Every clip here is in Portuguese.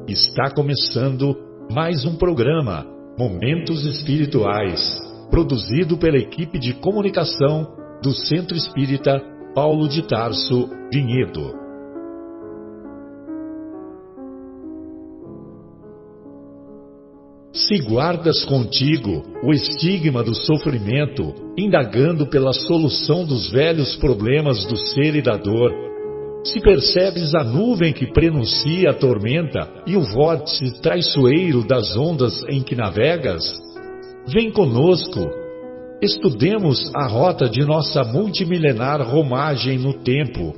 Está começando mais um programa, Momentos Espirituais, produzido pela equipe de comunicação do Centro Espírita Paulo de Tarso, Vinhedo. Se guardas contigo o estigma do sofrimento, indagando pela solução dos velhos problemas do ser e da dor, se percebes a nuvem que prenuncia a tormenta e o vórtice traiçoeiro das ondas em que navegas, vem conosco, estudemos a rota de nossa multimilenar romagem no tempo,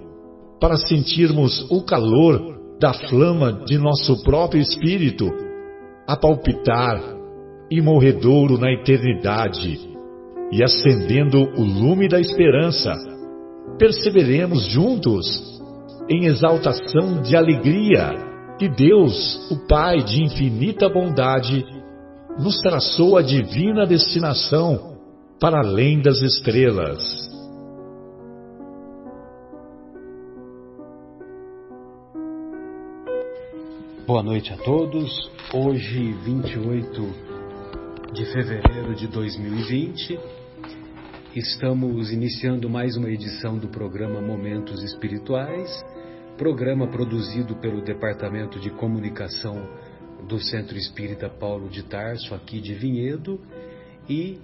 para sentirmos o calor da flama de nosso próprio espírito, a palpitar, imorredouro na eternidade, e acendendo o lume da esperança, perceberemos juntos, em exaltação de alegria, que Deus, o Pai de infinita bondade, nos traçou a divina destinação para além das estrelas. Boa noite a todos. Hoje, 28 de fevereiro de 2020, estamos iniciando mais uma edição do programa Momentos Espirituais, programa produzido pelo Departamento de Comunicação do Centro Espírita Paulo de Tarso, aqui de Vinhedo, e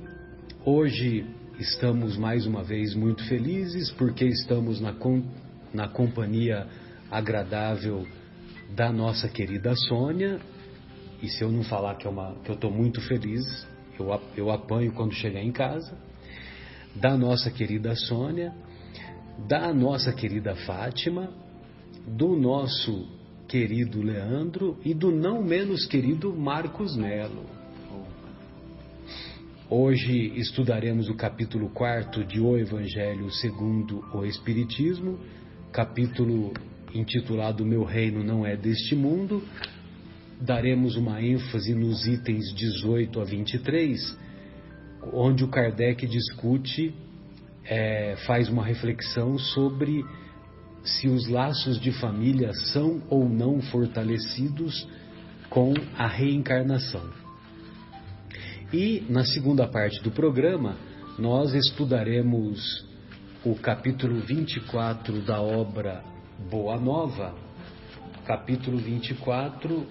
hoje estamos mais uma vez muito felizes porque estamos na companhia agradável da nossa querida Sônia. E se eu não falar que eu estou muito feliz, eu apanho quando chegar em casa, da nossa querida Sônia, da nossa querida Fátima, do nosso querido Leandro e do não menos querido Marcos Melo. Hoje estudaremos o capítulo 4 de O Evangelho segundo o Espiritismo, capítulo intitulado Meu Reino Não É Deste Mundo. Daremos uma ênfase nos itens 18 a 23, onde o Kardec discute, faz uma reflexão sobre se os laços de família são ou não fortalecidos com a reencarnação. E na segunda parte do programa, nós estudaremos o capítulo 24 da obra Boa Nova, capítulo 24,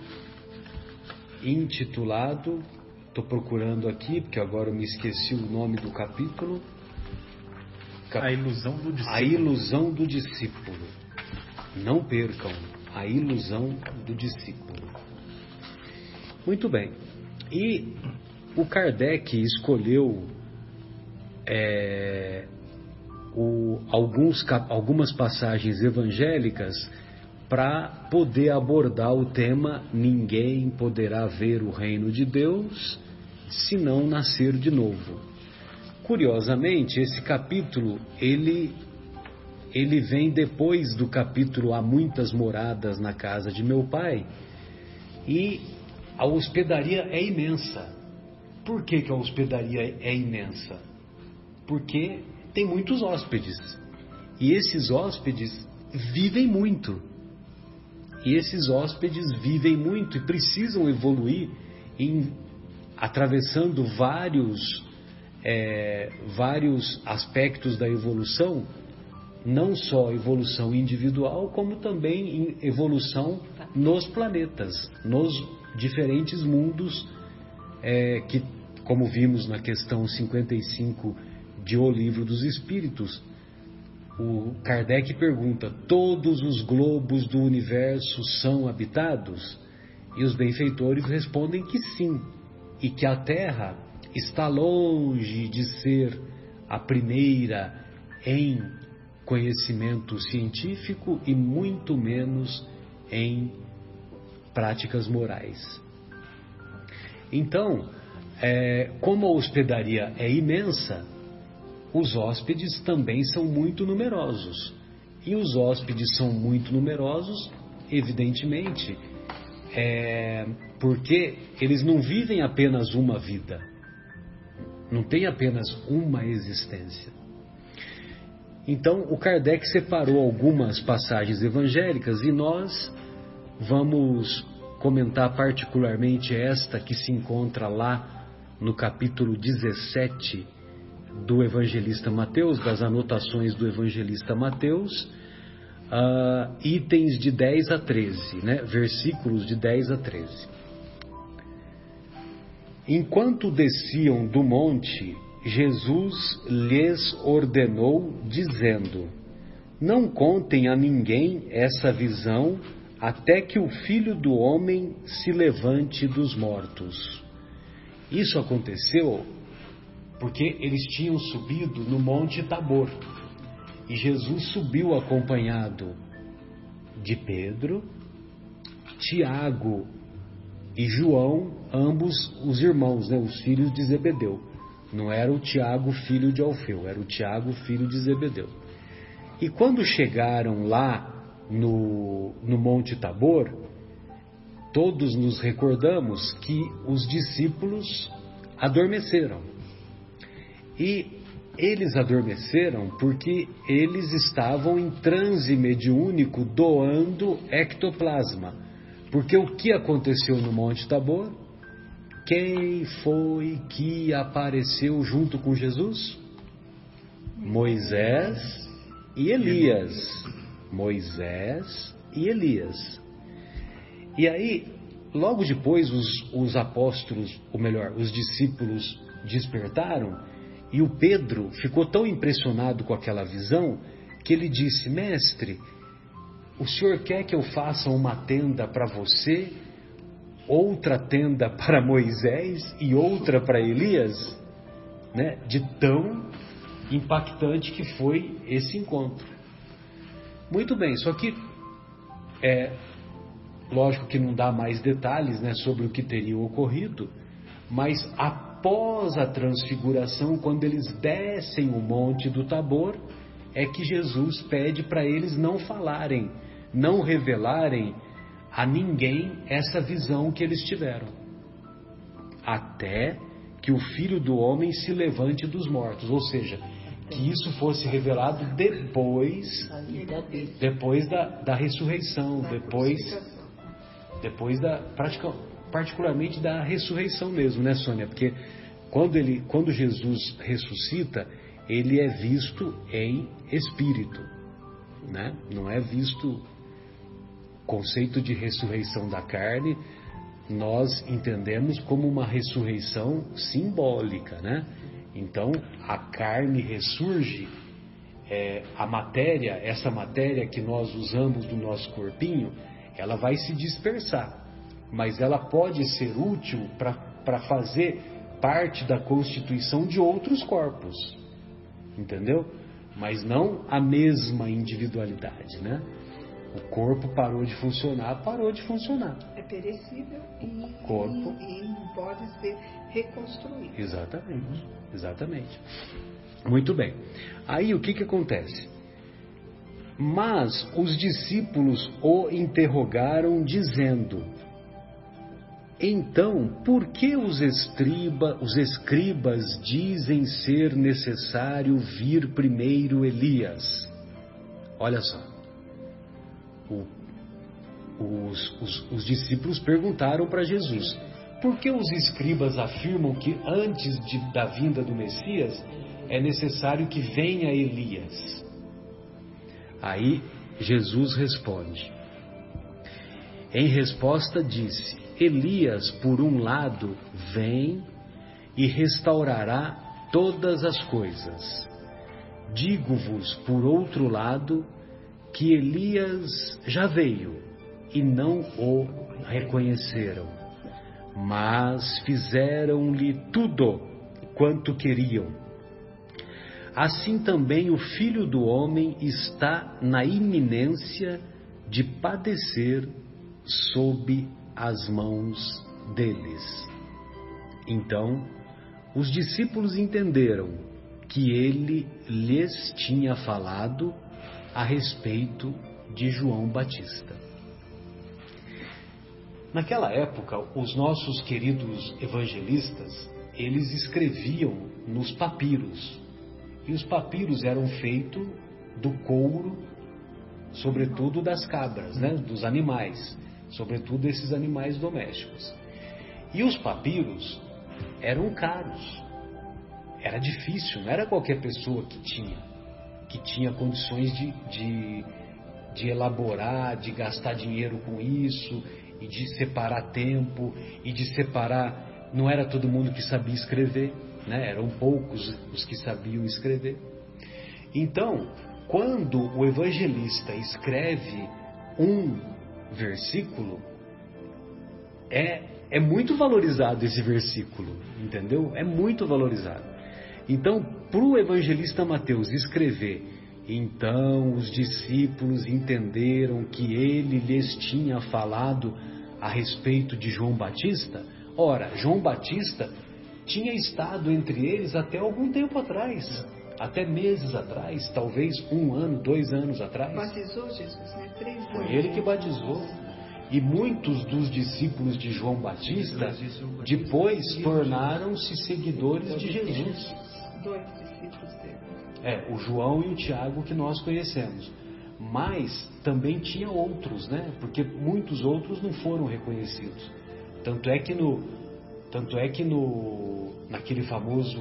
intitulado, estou procurando aqui, porque agora eu me esqueci o nome do capítulo. A ilusão do discípulo. A ilusão do discípulo. Não percam, a ilusão do discípulo. Muito bem. E o Kardec escolheu algumas passagens evangélicas para poder abordar o tema Ninguém poderá ver o reino de Deus se não nascer de novo. Curiosamente, esse capítulo, ele vem depois do capítulo Há Muitas Moradas na Casa de Meu Pai, e a hospedaria é imensa. Por que a hospedaria é imensa? Porque tem muitos hóspedes, e esses hóspedes vivem muito. E esses hóspedes vivem muito e precisam evoluir atravessando vários aspectos da evolução, não só evolução individual, como também evolução nos planetas, nos diferentes mundos, que, como vimos na questão 55 de O Livro dos Espíritos, o Kardec pergunta: todos os globos do universo são habitados? E os benfeitores respondem que sim, e que a Terra está longe de ser a primeira em conhecimento científico e muito menos em práticas morais. Então, como a hospedaria é imensa, os hóspedes também são muito numerosos. E os hóspedes são muito numerosos, evidentemente, porque eles não vivem apenas uma vida, não tem apenas uma existência. Então, o Kardec separou algumas passagens evangélicas e nós vamos comentar particularmente esta que se encontra lá no capítulo 17 do Evangelista Mateus, das anotações do Evangelista Mateus, itens de 10 a 13, né? Versículos de 10 a 13. Enquanto desciam do monte, Jesus lhes ordenou, dizendo: não contem a ninguém essa visão, até que o Filho do Homem se levante dos mortos. Isso aconteceu porque eles tinham subido no Monte Tabor. E Jesus subiu acompanhado de Pedro, Tiago e João, ambos os irmãos, né, os filhos de Zebedeu. Não era o Tiago, filho de Alfeu, era o Tiago, filho de Zebedeu. E quando chegaram lá no Monte Tabor, todos nos recordamos que os discípulos adormeceram. E eles adormeceram porque eles estavam em transe mediúnico doando ectoplasma. Porque o que aconteceu no Monte Tabor? Quem foi que apareceu junto com Jesus? Moisés e Elias. Moisés e Elias. E aí, logo depois, os apóstolos, ou melhor, os discípulos despertaram, e o Pedro ficou tão impressionado com aquela visão que ele disse: mestre, o senhor quer que eu faça uma tenda para você, outra tenda para Moisés e outra para Elias? Né? De tão impactante que foi esse encontro. Muito bem, só que lógico que não dá mais detalhes, né, sobre o que teria ocorrido, mas após a transfiguração, quando eles descem o monte do Tabor, é que Jesus pede para eles não falarem, não revelarem a ninguém essa visão que eles tiveram, até que o Filho do Homem se levante dos mortos, ou seja, que isso fosse revelado depois da ressurreição, depois particularmente da ressurreição mesmo, né, Sônia? Porque quando Jesus ressuscita, ele é visto em espírito, né? Não é visto conceito de ressurreição da carne, nós entendemos como uma ressurreição simbólica, né? Então, a carne ressurge, a matéria, essa matéria que nós usamos do nosso corpinho, ela vai se dispersar, mas ela pode ser útil para fazer parte da constituição de outros corpos, entendeu? Mas não a mesma individualidade, né? O corpo parou de funcionar. É perecível e não pode ser reconstruído. Exatamente. Muito bem. Aí o que acontece? Mas os discípulos o interrogaram, dizendo: então, por que os escribas dizem ser necessário vir primeiro Elias? Olha só. Os discípulos perguntaram para Jesus: por que os escribas afirmam que antes da vinda do Messias é necessário que venha Elias? Aí Jesus responde. Em resposta disse: Elias, por um lado, vem e restaurará todas as coisas. Digo-vos, por outro lado, que Elias já veio e não o reconheceram, mas fizeram-lhe tudo quanto queriam. Assim também o Filho do Homem está na iminência de padecer sob as mãos deles. Então, os discípulos entenderam que ele lhes tinha falado a respeito de João Batista. Naquela época, os nossos queridos evangelistas, eles escreviam nos papiros. E os papiros eram feitos do couro, sobretudo das cabras, né? Dos animais. sobretudo esses animais domésticos. E os papiros eram caros, era difícil, não era qualquer pessoa que tinha condições de elaborar, de gastar dinheiro com isso, e de separar tempo, e de separar, não era todo mundo que sabia escrever, né? Eram poucos os que sabiam escrever. Então, quando o evangelista escreve um versículo, é muito valorizado esse versículo, entendeu? É muito valorizado. Então, para o evangelista Mateus escrever: então os discípulos entenderam que ele lhes tinha falado a respeito de João Batista. Ora, João Batista tinha estado entre eles até algum tempo atrás, até meses atrás, talvez 1 ano, 2 anos atrás. Batizou Jesus, né? 3 anos. Foi ele que batizou. E muitos dos discípulos de João Batista depois tornaram-se seguidores de Jesus. 2 discípulos dele. O João e o Tiago que nós conhecemos. Mas também tinha outros, né? Porque muitos outros não foram reconhecidos. Tanto é que naquele famoso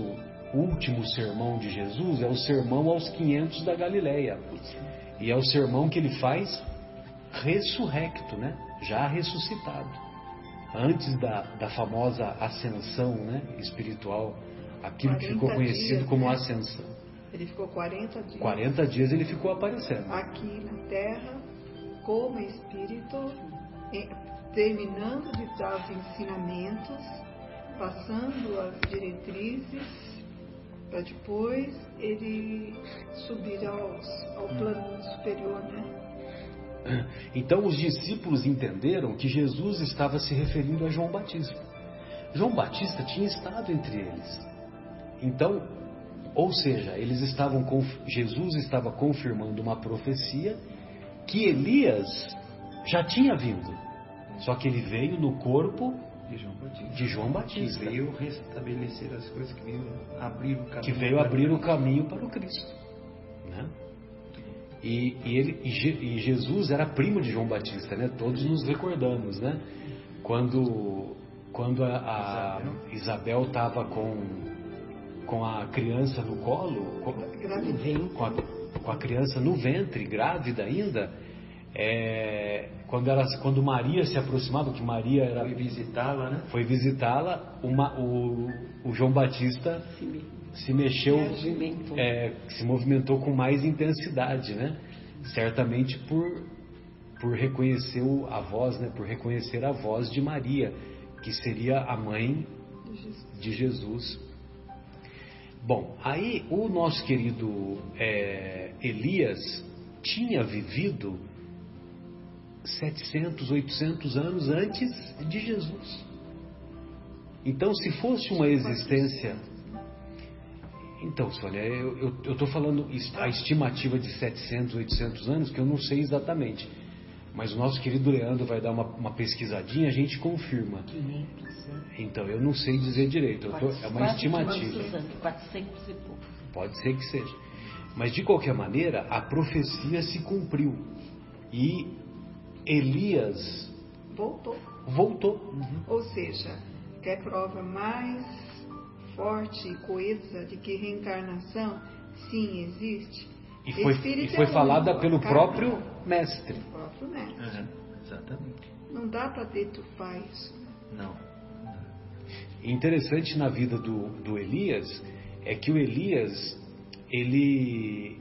último sermão de Jesus, é o sermão aos 500 da Galileia. E é o sermão que ele faz ressurrecto, né? Já ressuscitado. Antes da famosa ascensão, né? Espiritual. Aquilo que ficou conhecido dias, como ascensão. Ele ficou 40 dias. 40 dias ele ficou aparecendo. Aqui na terra, como espírito, terminando de dar os ensinamentos, passando as diretrizes, para depois ele subir ao plano superior, né? Então os discípulos entenderam que Jesus estava se referindo a João Batista. João Batista tinha estado entre eles. Então, ou seja, Jesus estava confirmando uma profecia que Elias já tinha vindo. Só que ele veio no corpo de João Batista. Que veio restabelecer as coisas, que veio abrir o caminho. Que veio abrir o caminho para o Cristo. Né? E Jesus era primo de João Batista, né? Todos nos recordamos, né? Quando a Isabel estava com a criança no colo, com a criança no ventre, grávida ainda, quando Maria se aproximava, que Maria foi visitá-la, o João Batista se mexeu, se movimentou com mais intensidade, né? Certamente por reconhecer a voz, né? Por reconhecer a voz de Maria, que seria a mãe de Jesus. Bom, aí o nosso querido Elias tinha vivido 700, 800 anos antes de Jesus. Então, se fosse uma existência... Então, Sônia, eu estou falando a estimativa de 700, 800 anos, que eu não sei exatamente. Mas o nosso querido Leandro vai dar uma pesquisadinha, a gente confirma. 500, né? Então, eu não sei dizer direito, é uma estimativa. 400 e pouco. Pode ser que seja. Mas, de qualquer maneira, a profecia se cumpriu. E Elias voltou. Uhum. Ou seja, quer prova mais forte e coesa de que reencarnação sim existe? E foi falada pelo próprio mestre. Uhum, exatamente. Não dá para detufar isso. Não. Interessante na vida do Elias é que o Elias, ele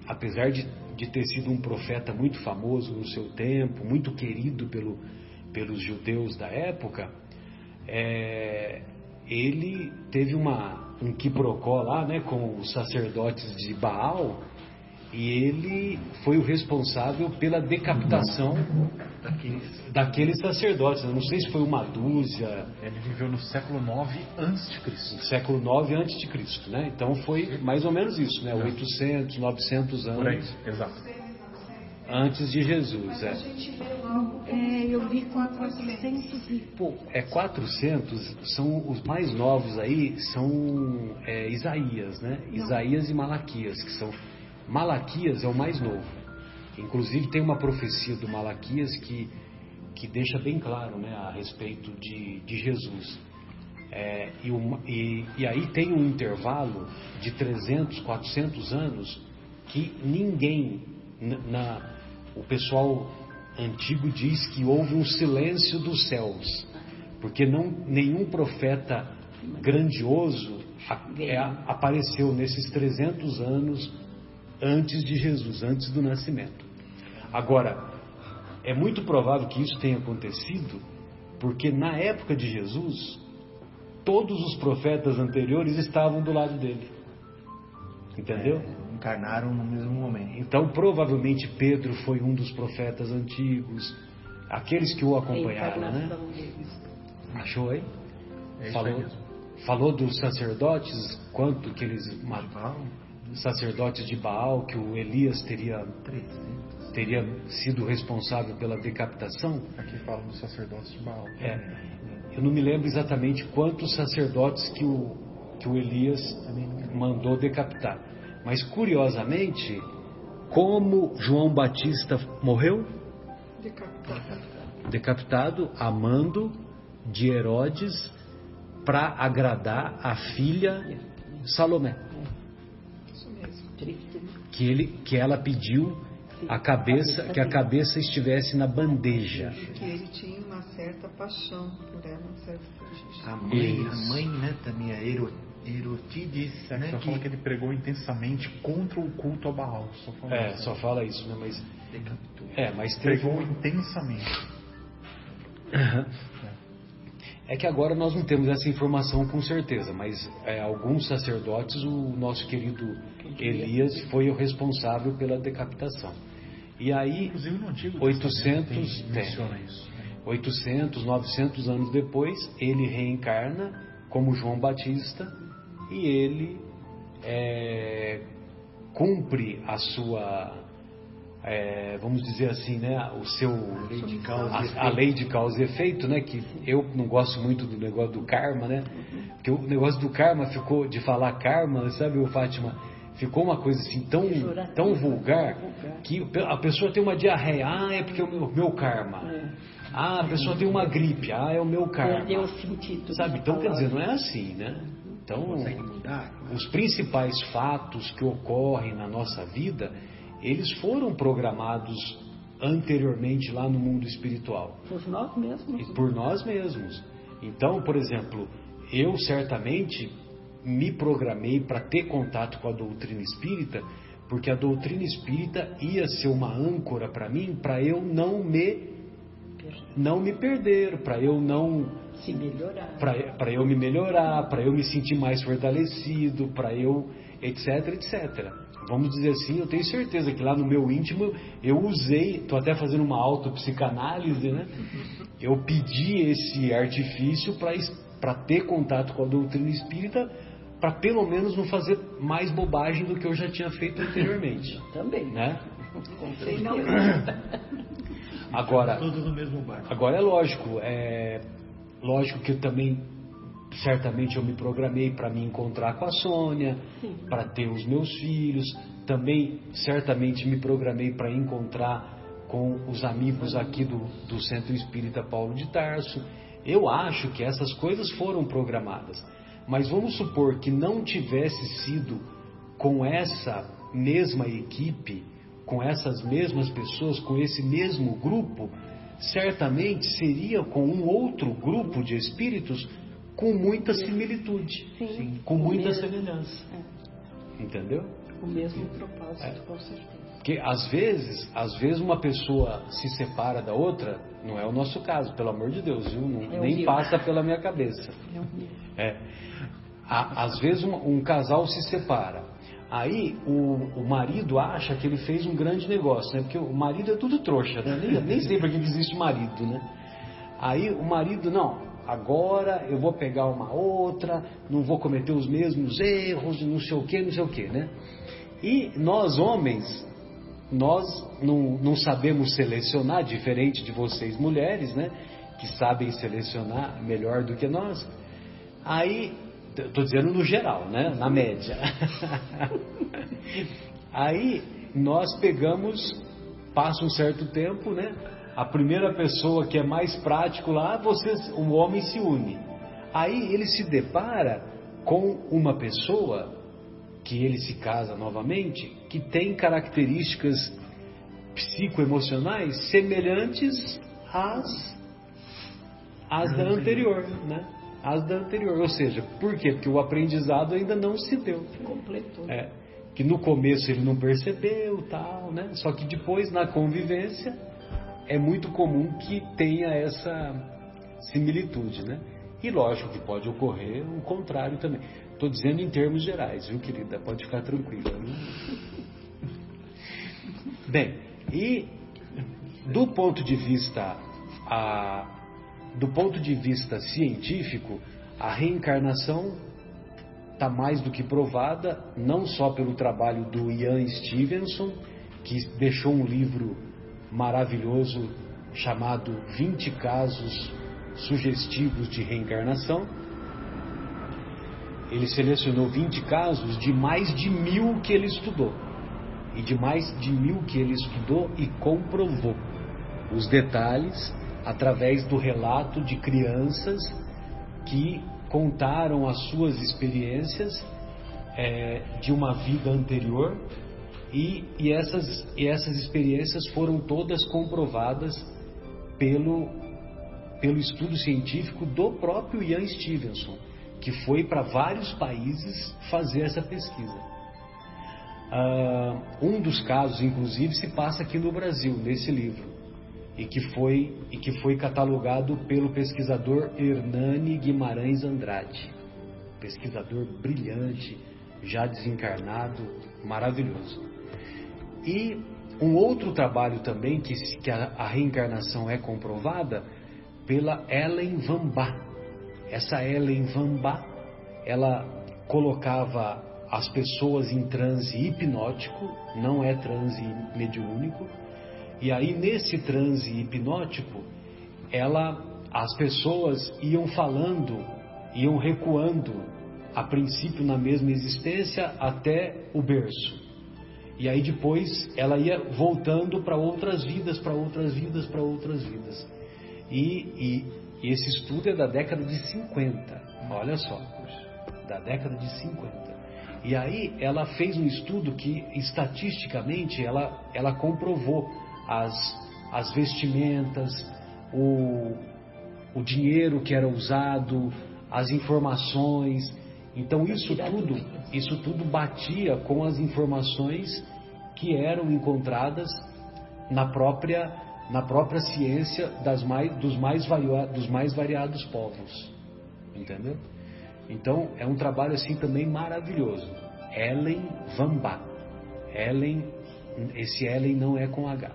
apesar de ter sido um profeta muito famoso no seu tempo, muito querido pelos judeus da época, ele teve um quiprocó lá, né, com os sacerdotes de Baal, e ele foi o responsável pela decapitação daqueles sacerdotes. Eu não sei se foi uma dúzia. Ele viveu no século IX a.C. No século IX a.C., né? Então foi mais ou menos isso, né? 800, 900 anos. Por aí, exato. Antes de Jesus, A gente vê logo eu vi com 400 e pouco. 400 são os mais novos aí, são Isaías, né? Isaías e Malaquias, que são... Malaquias é o mais novo. Inclusive tem uma profecia do Malaquias que deixa bem claro, né, a respeito de Jesus. E aí tem um intervalo de 300, 400 anos que ninguém, o pessoal antigo diz que houve um silêncio dos céus, porque nenhum profeta grandioso apareceu nesses 300 anos antes de Jesus, antes do nascimento. Agora, é muito provável que isso tenha acontecido, porque na época de Jesus, todos os profetas anteriores estavam do lado dele. Entendeu? Encarnaram no mesmo momento. Então, provavelmente Pedro foi um dos profetas antigos, aqueles que o acompanharam, né? Achou aí? Falou dos sacerdotes, quanto que eles mataram, sacerdotes de Baal, que o Elias teria sido responsável pela decapitação. Aqui fala dos sacerdotes de Baal. Eu não me lembro exatamente quantos sacerdotes que o Elias mandou decapitar. Mas curiosamente, como João Batista morreu? Decapitado a mando de Herodes para agradar a filha Salomé. Isso mesmo. Que ela pediu que a cabeça estivesse na bandeja. Que ele tinha uma certa paixão por ela, um certo fetiche. A mãe, né, também, a Herotíades, né, só fala que ele pregou intensamente contra o culto a Baal. Só fala isso, né? Mas decapitou. Mas pregou intensamente. É que agora nós não temos essa informação com certeza, mas alguns sacerdotes, o nosso querido Elias foi o responsável pela decapitação. E aí, inclusive no Antigo 800, 900 anos depois, ele reencarna como João Batista e ele cumpre a sua, vamos dizer assim, né, a lei de causa e efeito, né, que eu não gosto muito do negócio do karma, né, porque o negócio do karma ficou, de falar karma, sabe, Fátima, ficou uma coisa assim tão vulgar que a pessoa tem uma diarreia, é porque é o meu karma. A pessoa tem uma gripe, é o meu karma. Perdeu o sentido. Sabe, então quer dizer, não é assim, né? Então, os principais fatos que ocorrem na nossa vida, eles foram programados anteriormente lá no mundo espiritual. Por nós mesmos. E por nós mesmos. Então, por exemplo, eu certamente me programei para ter contato com a doutrina espírita, porque a doutrina espírita ia ser uma âncora para mim, para eu não me perder, para eu não se melhorar, para eu me melhorar, para eu me sentir mais fortalecido, para eu etc. Vamos dizer assim, eu tenho certeza que lá no meu íntimo eu usei, estou até fazendo uma autopsicanálise, né? Eu pedi esse artifício para ter contato com a doutrina espírita, para pelo menos não fazer mais bobagem do que eu já tinha feito anteriormente. Também. Né? Sei não. Agora, todos no mesmo barco. Agora é lógico que eu também, certamente eu me programei para me encontrar com a Sônia, para ter os meus filhos, também certamente me programei para encontrar com os amigos aqui do Centro Espírita Paulo de Tarso. Eu acho que essas coisas foram programadas, mas vamos supor que não tivesse sido com essa mesma equipe, com essas mesmas pessoas, com esse mesmo grupo, certamente seria com um outro grupo de espíritos com muita similitude, com muita semelhança. Entendeu? O mesmo propósito, com certeza. Porque às vezes uma pessoa se separa da outra, não é o nosso caso, pelo amor de Deus, viu? Nem passa pela minha cabeça. Às vezes um casal se separa. Aí o marido acha que ele fez um grande negócio, né? Porque o marido é tudo trouxa, né? Nem sei para que existe marido, né? Aí o marido, não, agora eu vou pegar uma outra, não vou cometer os mesmos erros, não sei o que, né? E nós homens, nós não sabemos selecionar, diferente de vocês mulheres, né? Que sabem selecionar melhor do que nós. Aí, estou dizendo no geral, né? Na média. Aí nós pegamos passa um certo tempo, né? A primeira pessoa que é mais prático lá, o homem se une. Aí ele se depara com uma pessoa que ele se casa novamente, que tem características psicoemocionais semelhantes às da anterior, né? As da anterior. Ou seja, por quê? Porque o aprendizado ainda não se deu. Completou. Que no começo ele não percebeu, tal, né? Só que depois, na convivência, é muito comum que tenha essa similitude, né? E lógico que pode ocorrer o contrário também. Estou dizendo em termos gerais, viu, querida? Pode ficar tranquila. Bem, e do ponto de vista científico, a reencarnação está mais do que provada, não só pelo trabalho do Ian Stevenson, que deixou um livro maravilhoso chamado 20 Casos Sugestivos de Reencarnação. Ele selecionou 20 casos de mais de 1000 que ele estudou. E de mais de 1000 que ele estudou e comprovou os detalhes através do relato de crianças que contaram as suas experiências de uma vida anterior e essas experiências foram todas comprovadas pelo estudo científico do próprio Ian Stevenson, que foi para vários países fazer essa pesquisa. Um dos casos, inclusive, se passa aqui no Brasil, nesse livro, e que foi catalogado pelo pesquisador Hernani Guimarães Andrade, pesquisador brilhante, já desencarnado, maravilhoso. E um outro trabalho também que a reencarnação é comprovada pela Ellen Van Ba. Essa Ellen Van Ba, ela colocava as pessoas em transe hipnótico, não é transe mediúnico, e aí nesse transe hipnótico, as pessoas iam falando, iam recuando, a princípio na mesma existência até o berço. E aí depois ela ia voltando para outras vidas, para outras vidas, para outras vidas. E esse estudo é da década de 50, olha só, da década de 50. E aí ela fez um estudo que estatisticamente ela comprovou as vestimentas, o dinheiro que era usado, as informações. Então isso tudo batia com as informações que eram encontradas na própria ciência dos mais variados povos, entendeu? Então é um trabalho assim também maravilhoso. Ellen Van Ba. Esse Ellen não é com H.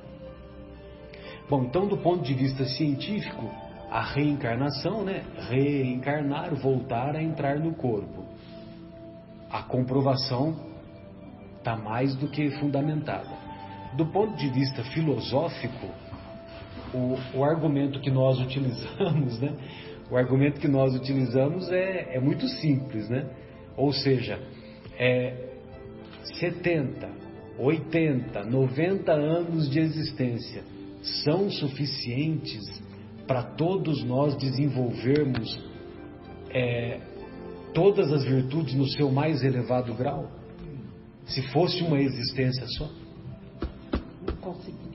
Bom, então do ponto de vista científico, a reencarnação, né? Reencarnar, voltar a entrar no corpo. A comprovação está mais do que fundamentada. Do ponto de vista filosófico, o argumento que nós utilizamos, né? O argumento que nós utilizamos é muito simples, né? Ou seja, 70, 80, 90 anos de existência são suficientes para todos nós desenvolvermos todas as virtudes no seu mais elevado grau? Se fosse uma existência só? Não conseguiríamos.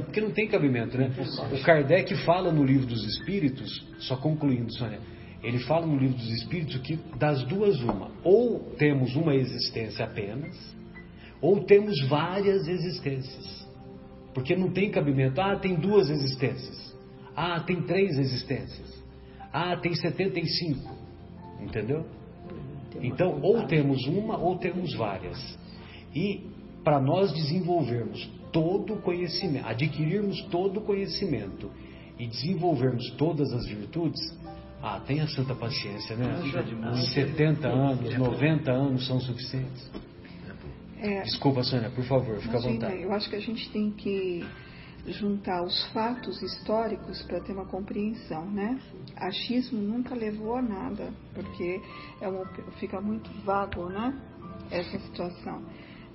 Porque não tem cabimento, né? O Kardec fala no Livro dos Espíritos, só concluindo, Sônia, ele fala no Livro dos Espíritos que das duas uma, ou temos uma existência apenas, ou temos várias existências. Porque não tem cabimento. Tem 2 existências. Tem 3 existências. Tem 75. Entendeu? Então, ou temos uma ou temos várias. E para nós desenvolvermos todo o conhecimento, adquirirmos todo o conhecimento e desenvolvermos todas as virtudes, tenha santa paciência, né? 70 anos, 90 anos são suficientes. Desculpa, Sônia, por favor, fica à vontade. Eu acho que a gente tem que juntar os fatos históricos para ter uma compreensão, né? Achismo nunca levou a nada, porque fica muito vago, né? Essa situação.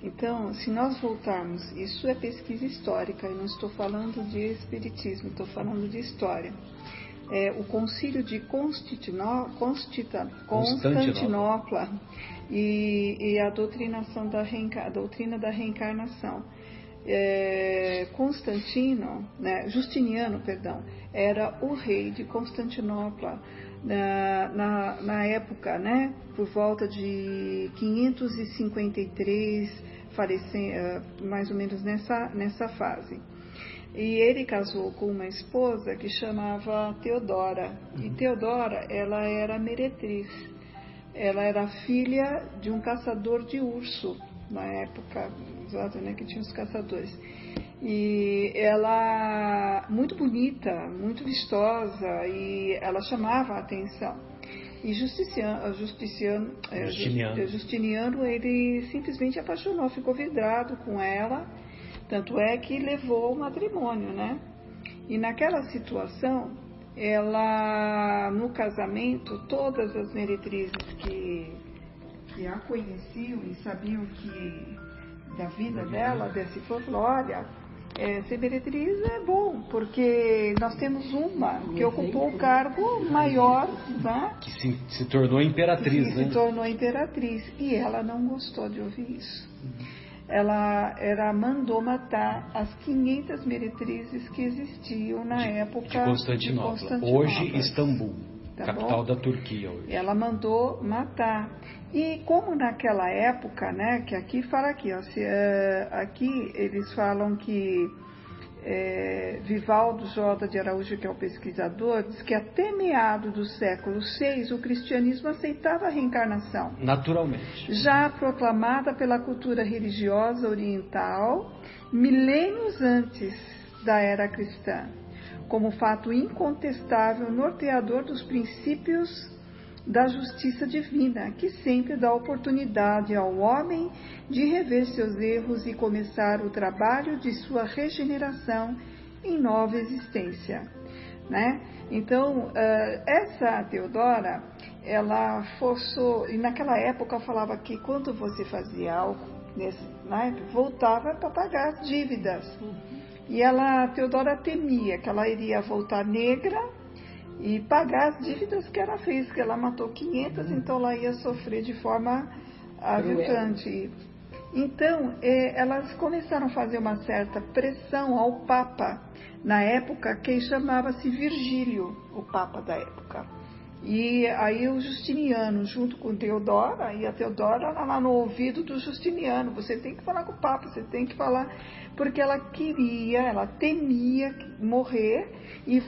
Então, se nós voltarmos, isso é pesquisa histórica, eu não estou falando de espiritismo, estou falando de história. O concílio de Constantinopla e a doutrina da reencarnação. Justiniano, era o rei de Constantinopla na época, né, por volta de 553, mais ou menos nessa fase. E ele casou com uma esposa que chamava Teodora. E Teodora, ela era meretriz. Ela era filha de um caçador de urso, na época, né, que tinha os caçadores. E ela, muito bonita, muito vistosa, e ela chamava a atenção. E Justiniano, ele simplesmente apaixonou, ficou vidrado com ela. Tanto é que levou ao matrimônio, né? E naquela situação, ela, no casamento, todas as meretrizes que a conheciam e sabiam da vida dela, desse povo, falou, olha, ser meretriz é bom, porque nós temos uma que ocupou o cargo maior, né? Que se tornou imperatriz, né? Se tornou imperatriz. E ela não gostou de ouvir isso. Ela mandou matar as 500 meretrizes que existiam na época de Constantinopla. Hoje, Istambul, capital da Turquia. Hoje. Ela mandou matar. E como naquela época, né, que aqui fala aqui, ó, aqui eles falam que Vivaldo J. de Araújo, que é o pesquisador, diz que até meados do século VI o cristianismo aceitava a reencarnação. Naturalmente. Já proclamada pela cultura religiosa oriental, milênios antes da era cristã, como fato incontestável norteador dos princípios da justiça divina, que sempre dá oportunidade ao homem de rever seus erros e começar o trabalho de sua regeneração em nova existência, né? Então, essa Teodora, ela forçou, e naquela época falava que quando você fazia algo, voltava para pagar as dívidas. E a Teodora temia que ela iria voltar negra e pagar as dívidas que ela fez, que ela matou 500, então ela ia sofrer de forma aviltante. Então, elas começaram a fazer uma certa pressão ao Papa, na época, que chamava-se Virgílio, o Papa da época. E aí o Justiniano, junto com Teodora, e a Teodora lá no ouvido do Justiniano, você tem que falar com o Papa, você tem que falar, porque ela temia morrer e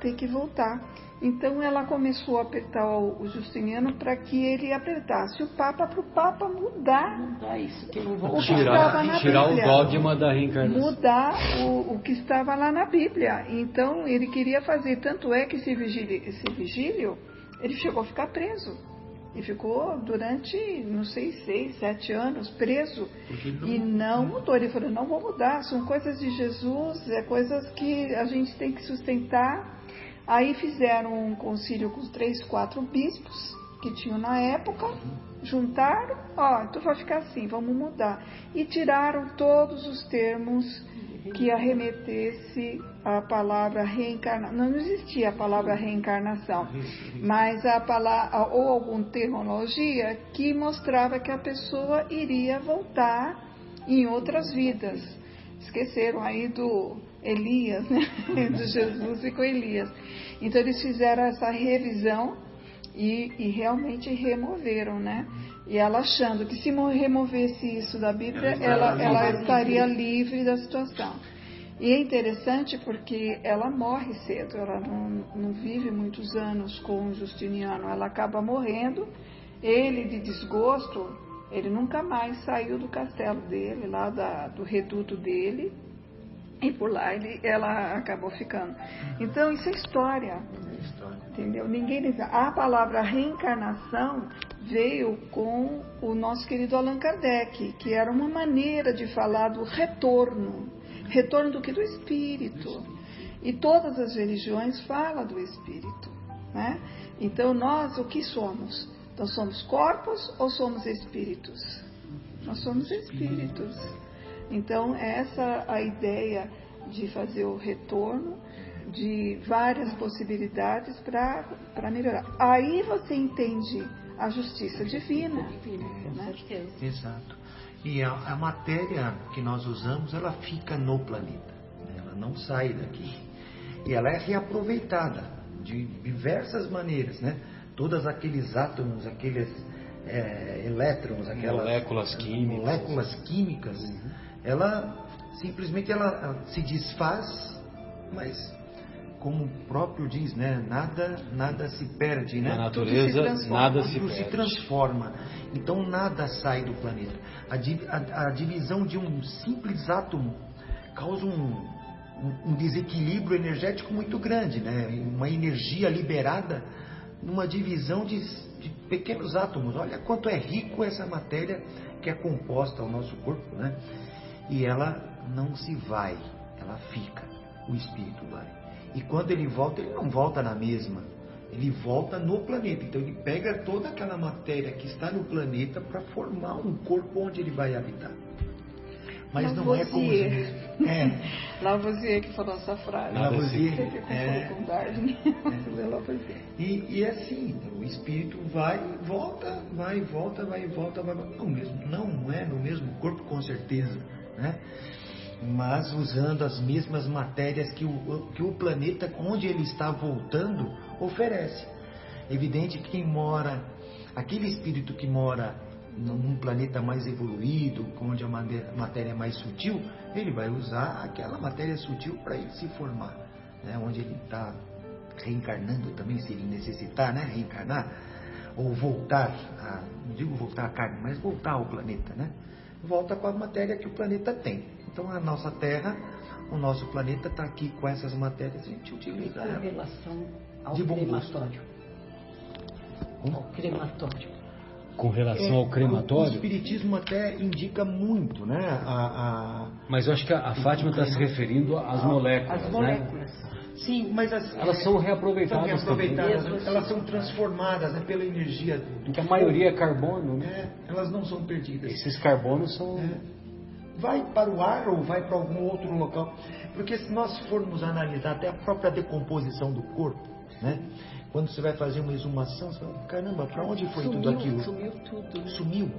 ter que voltar. Então ela começou a apertar o Justiniano para que ele apertasse o Papa, para o Papa mudar isso, que não vou tirar o dogma da reencarnação. Mudar o que estava lá na Bíblia. Então ele queria fazer, tanto é que esse Vigílio, ele chegou a ficar preso. E ficou durante, não sei, 6, 7 anos preso. E não mudou. Ele falou, não vou mudar, são coisas de Jesus, coisas que a gente tem que sustentar. Aí fizeram um concílio com os 3, 4 bispos que tinham na época, juntaram, então vai ficar assim, vamos mudar. E tiraram todos os termos que arremetesse a palavra reencarnação. Não existia a palavra reencarnação, mas a palavra, ou alguma terminologia que mostrava que a pessoa iria voltar em outras vidas. Esqueceram aí do Elias, né? Do Jesus e com Elias. Então eles fizeram essa revisão e realmente removeram, né? E ela achando que se removesse isso da Bíblia, ela estaria livre da situação. E é interessante porque ela morre cedo, ela não vive muitos anos com o Justiniano, ela acaba morrendo. Ele, de desgosto, ele nunca mais saiu do castelo dele, lá do reduto dele, e por lá ela acabou ficando. Então isso é história, entendeu? A palavra reencarnação veio com o nosso querido Allan Kardec, que era uma maneira de falar do retorno do que? Do espírito. E todas as religiões falam do espírito, né? Então nós o que somos? Então somos corpos ou somos espíritos? Nós somos espíritos. Então, essa a ideia de fazer o retorno, de várias possibilidades para melhorar. Aí você entende a justiça divina. Com certeza. Exato. E a matéria que nós usamos, ela fica no planeta. Ela não sai daqui. E ela é reaproveitada de diversas maneiras, né? Todos aqueles átomos, aqueles elétrons, aquelas moléculas químicas, ela simplesmente ela se desfaz, mas como o próprio diz, né? Nada se perde, né? Na natureza, nada se Tudo perde. se transforma. Então nada sai do planeta. A divisão de um simples átomo causa um desequilíbrio energético muito grande, né? Uma energia liberada numa divisão de pequenos átomos. Olha quanto é rico essa matéria que é composta ao nosso corpo, né? E ela não se vai, ela fica. O espírito vai. E quando ele volta, ele não volta na mesma. Ele volta no planeta. Então ele pega toda aquela matéria que está no planeta para formar um corpo onde ele vai habitar. Mas não é como Lavoisier que falou essa frase. Lavoisier. Você ficou com Darwin. E assim, o espírito vai, volta, vai, volta, vai, volta, vai. Não é no mesmo corpo, com certeza, né? Mas usando as mesmas matérias que o planeta onde ele está voltando oferece. Evidente que aquele espírito que mora num planeta mais evoluído, onde a matéria é mais sutil, ele vai usar aquela matéria sutil para ele se formar, né? Onde ele está reencarnando também, se ele necessitar, né? Reencarnar, ou voltar, não digo voltar à carne, mas voltar ao planeta, né? Volta com a matéria que o planeta tem. Então a nossa Terra, o nosso planeta está aqui com essas matérias, a gente utiliza Com relação ao de bom gosto. crematório. Ao crematório. Com relação ao crematório. O espiritismo até indica muito, né? Mas eu acho que a Fátima está se referindo às moléculas, As moléculas. né? Sim, mas Elas são reaproveitadas também. elas são transformadas, né, pela energia do Porque a maioria é carbono, né? elas não são perdidas. Esses carbonos são... Vai para o ar ou vai para algum outro local. Porque se nós formos analisar até a própria decomposição do corpo, né? Quando você vai fazer uma exumação, você fala, caramba, para onde foi tudo aquilo? Sumiu tudo. Sumiu,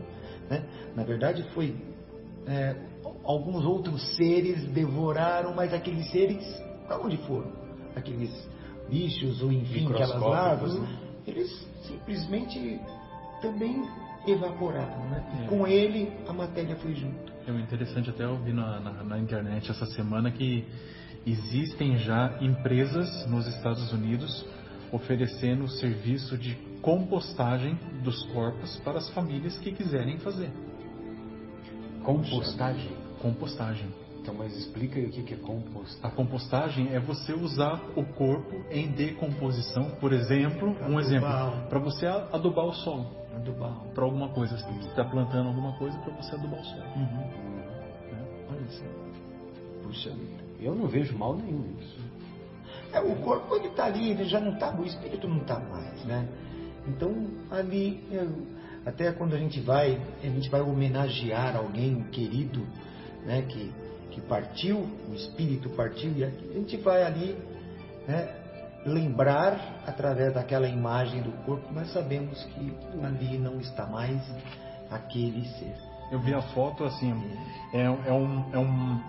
né? Na verdade foi alguns outros seres devoraram, mas aqueles seres para onde foram? Aqueles bichos ou enfim aquelas larvas, né? eles simplesmente também evaporaram, né? E com ele a matéria foi junto. É interessante, até eu vi na internet essa semana que existem já empresas nos Estados Unidos oferecendo o serviço de compostagem dos corpos para as famílias que quiserem fazer. Compostagem? Compostagem. Então, mas explica aí o que é compostagem. A compostagem é você usar o corpo em decomposição, por exemplo, para você adubar o solo. Para alguma coisa, você está plantando alguma coisa para você adubar o solo. Olha só. Puxa vida. Eu não vejo mal nenhum nisso. O corpo ele está ali, ele já não está, o espírito não está mais, né? Então ali, até quando a gente vai homenagear alguém querido, né? Que partiu, o espírito partiu, e a gente vai ali, né? Lembrar através daquela imagem do corpo, mas sabemos que ali não está mais aquele ser. Eu vi a foto assim,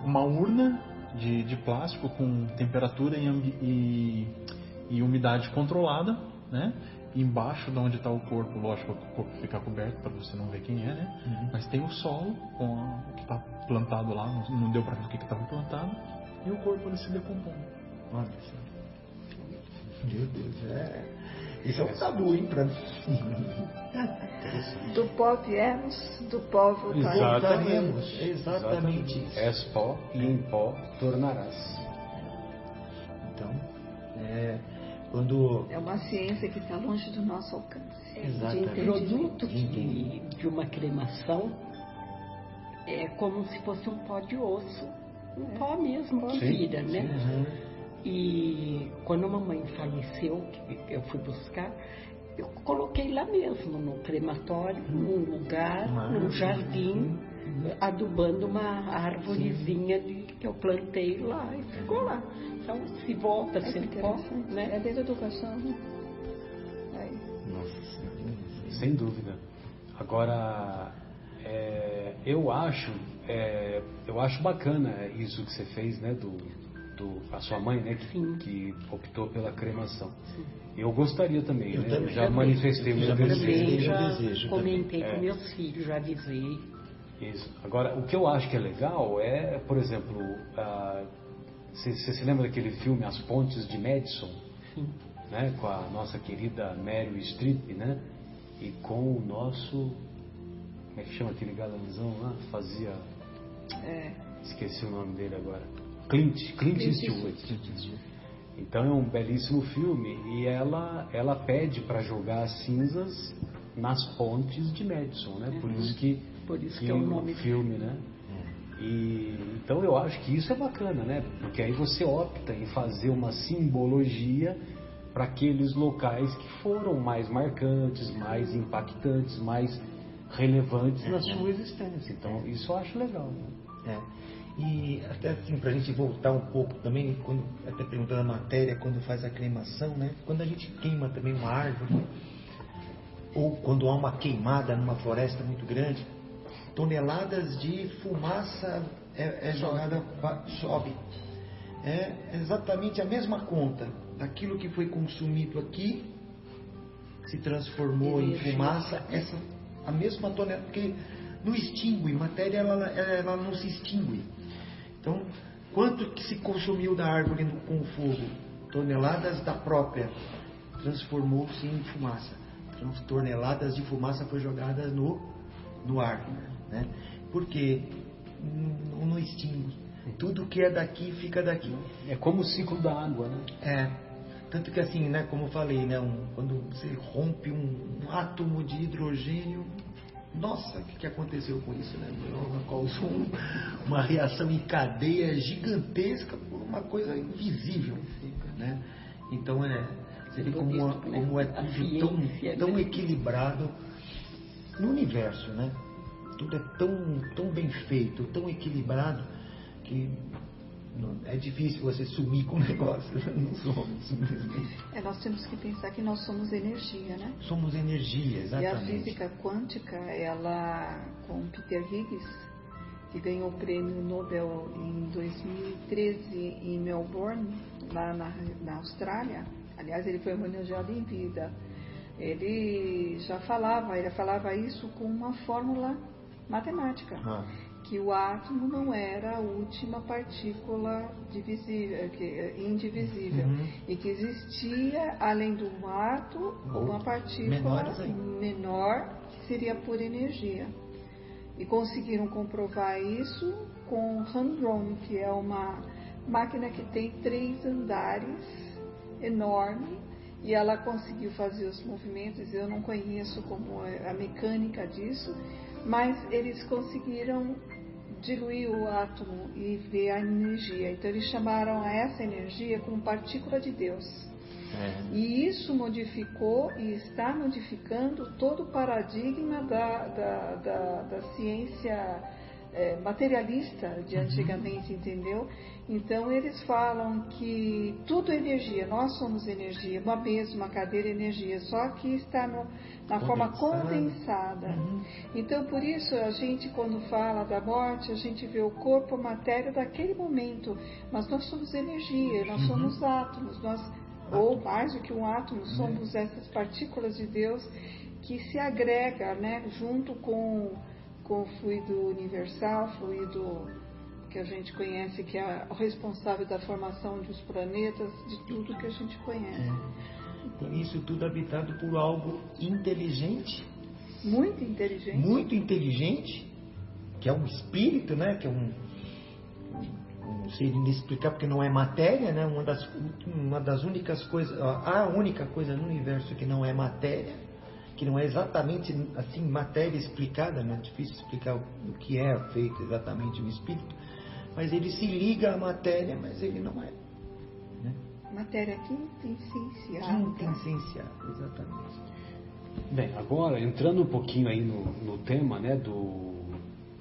uma urna de plástico com temperatura e umidade controlada, né? Embaixo de onde está o corpo, lógico, o corpo fica coberto para você não ver quem é, né? Mas tem o solo com o que está plantado lá, não deu para ver o que estava plantado, e o corpo ele se decompondo. Olha só. Meu Deus, isso é um tabu, hein, pra mim. Do pó viemos, do pó voltaremos. Exatamente isso. És pó e em pó tornarás. Então, quando... É uma ciência que está longe do nosso alcance. Exatamente. O produto de uma cremação é como se fosse um pó de osso. Um pó mesmo que vira, né? Uhum. E quando a mamãe faleceu, que eu fui buscar, eu coloquei lá mesmo, no crematório, num lugar, num jardim. adubando uma árvorezinha que eu plantei lá e ficou lá. Então, se volta, se pó, né? É desde a educação, né? Sem dúvida. Agora, eu acho bacana isso que você fez, né, a sua mãe, né, que optou pela cremação. Sim. Eu gostaria também, eu né? Também. Eu já manifestei o meu desejo. Já comentei com meus filhos, já avisei. Isso. Agora, o que eu acho que é legal é, por exemplo, você se lembra daquele filme As Pontes de Madison? Sim. Né, com a nossa querida Meryl Streep, né? E com o nosso, como é que chama aquele galanzão lá? Fazia, esqueci o nome dele agora. Clint Eastwood. Então é um belíssimo filme e ela pede para jogar as cinzas nas pontes de Madison, né? Por isso que é o nome do filme, né? E então eu acho que isso é bacana, né? Porque aí você opta em fazer uma simbologia para aqueles locais que foram mais marcantes, mais impactantes, mais relevantes na sua existência. Então, isso eu acho legal. Né? E até assim, para a gente voltar um pouco também, até perguntando a matéria, quando faz a cremação, né? Quando a gente queima também uma árvore, ou quando há uma queimada numa floresta muito grande, toneladas de fumaça jogada, sobe. É exatamente a mesma conta. Aquilo que foi consumido aqui se transformou em fumaça, a mesma tonelada, porque não extingue, matéria ela não se extingue. Então, quanto que se consumiu da árvore com o fogo? Toneladas da própria, transformou-se em fumaça. Toneladas de fumaça foi jogadas no ar, né? Porque não extingue. Tudo que é daqui fica daqui. É como o ciclo da água, né? Tanto que assim, né, como eu falei, né, quando você rompe um átomo de hidrogênio, nossa, o que aconteceu com isso, né? Causou uma reação em cadeia gigantesca por uma coisa invisível, né? Então você vê como é tudo tão equilibrado no universo, né? Tudo é tão bem feito, tão equilibrado, que é difícil você sumir com o negócio. Não somos, simplesmente. Nós temos que pensar que nós somos energia, né? Somos energia, exatamente. E a física quântica, ela, com Peter Higgs, que ganhou o prêmio Nobel em 2013 em Melbourne, lá na Austrália. Aliás, ele foi homenageado em vida. Ele falava isso com uma fórmula matemática. Que o átomo não era a última partícula indivisível, e que existia, além do átomo, uma partícula menor, que seria pura energia. E conseguiram comprovar isso com Hadron, que é uma máquina que tem 3 andares, enorme, e ela conseguiu fazer os movimentos. Eu não conheço como é a mecânica disso, mas eles conseguiram diluir o átomo e ver a energia. Então eles chamaram essa energia como partícula de Deus. E isso modificou e está modificando todo o paradigma da ciência materialista de antigamente, entendeu? Então eles falam que tudo é energia, nós somos energia, uma mesa, uma cadeira é energia, só que está na forma condensada. Então por isso a gente, quando fala da morte, a gente vê o corpo, a matéria daquele momento, mas nós somos energia, nós somos átomos, ou mais do que um átomo, somos essas partículas de Deus que se agrega, né, junto com o fluido universal, fluido que a gente conhece, que é o responsável da formação dos planetas, de tudo que a gente conhece. E isso tudo habitado por algo inteligente. Muito inteligente. Muito inteligente, que é um espírito, né? Que é um ser inexplicável, porque não é matéria, né? Uma das únicas coisas, a única coisa no universo que não é matéria, que não é exatamente assim matéria explicada, né? Difícil explicar o que é feito exatamente o espírito, mas ele se liga à matéria, mas ele não é, né? Matéria quintessencial. Quintessencial, exatamente. Bem, agora entrando um pouquinho aí no tema, né,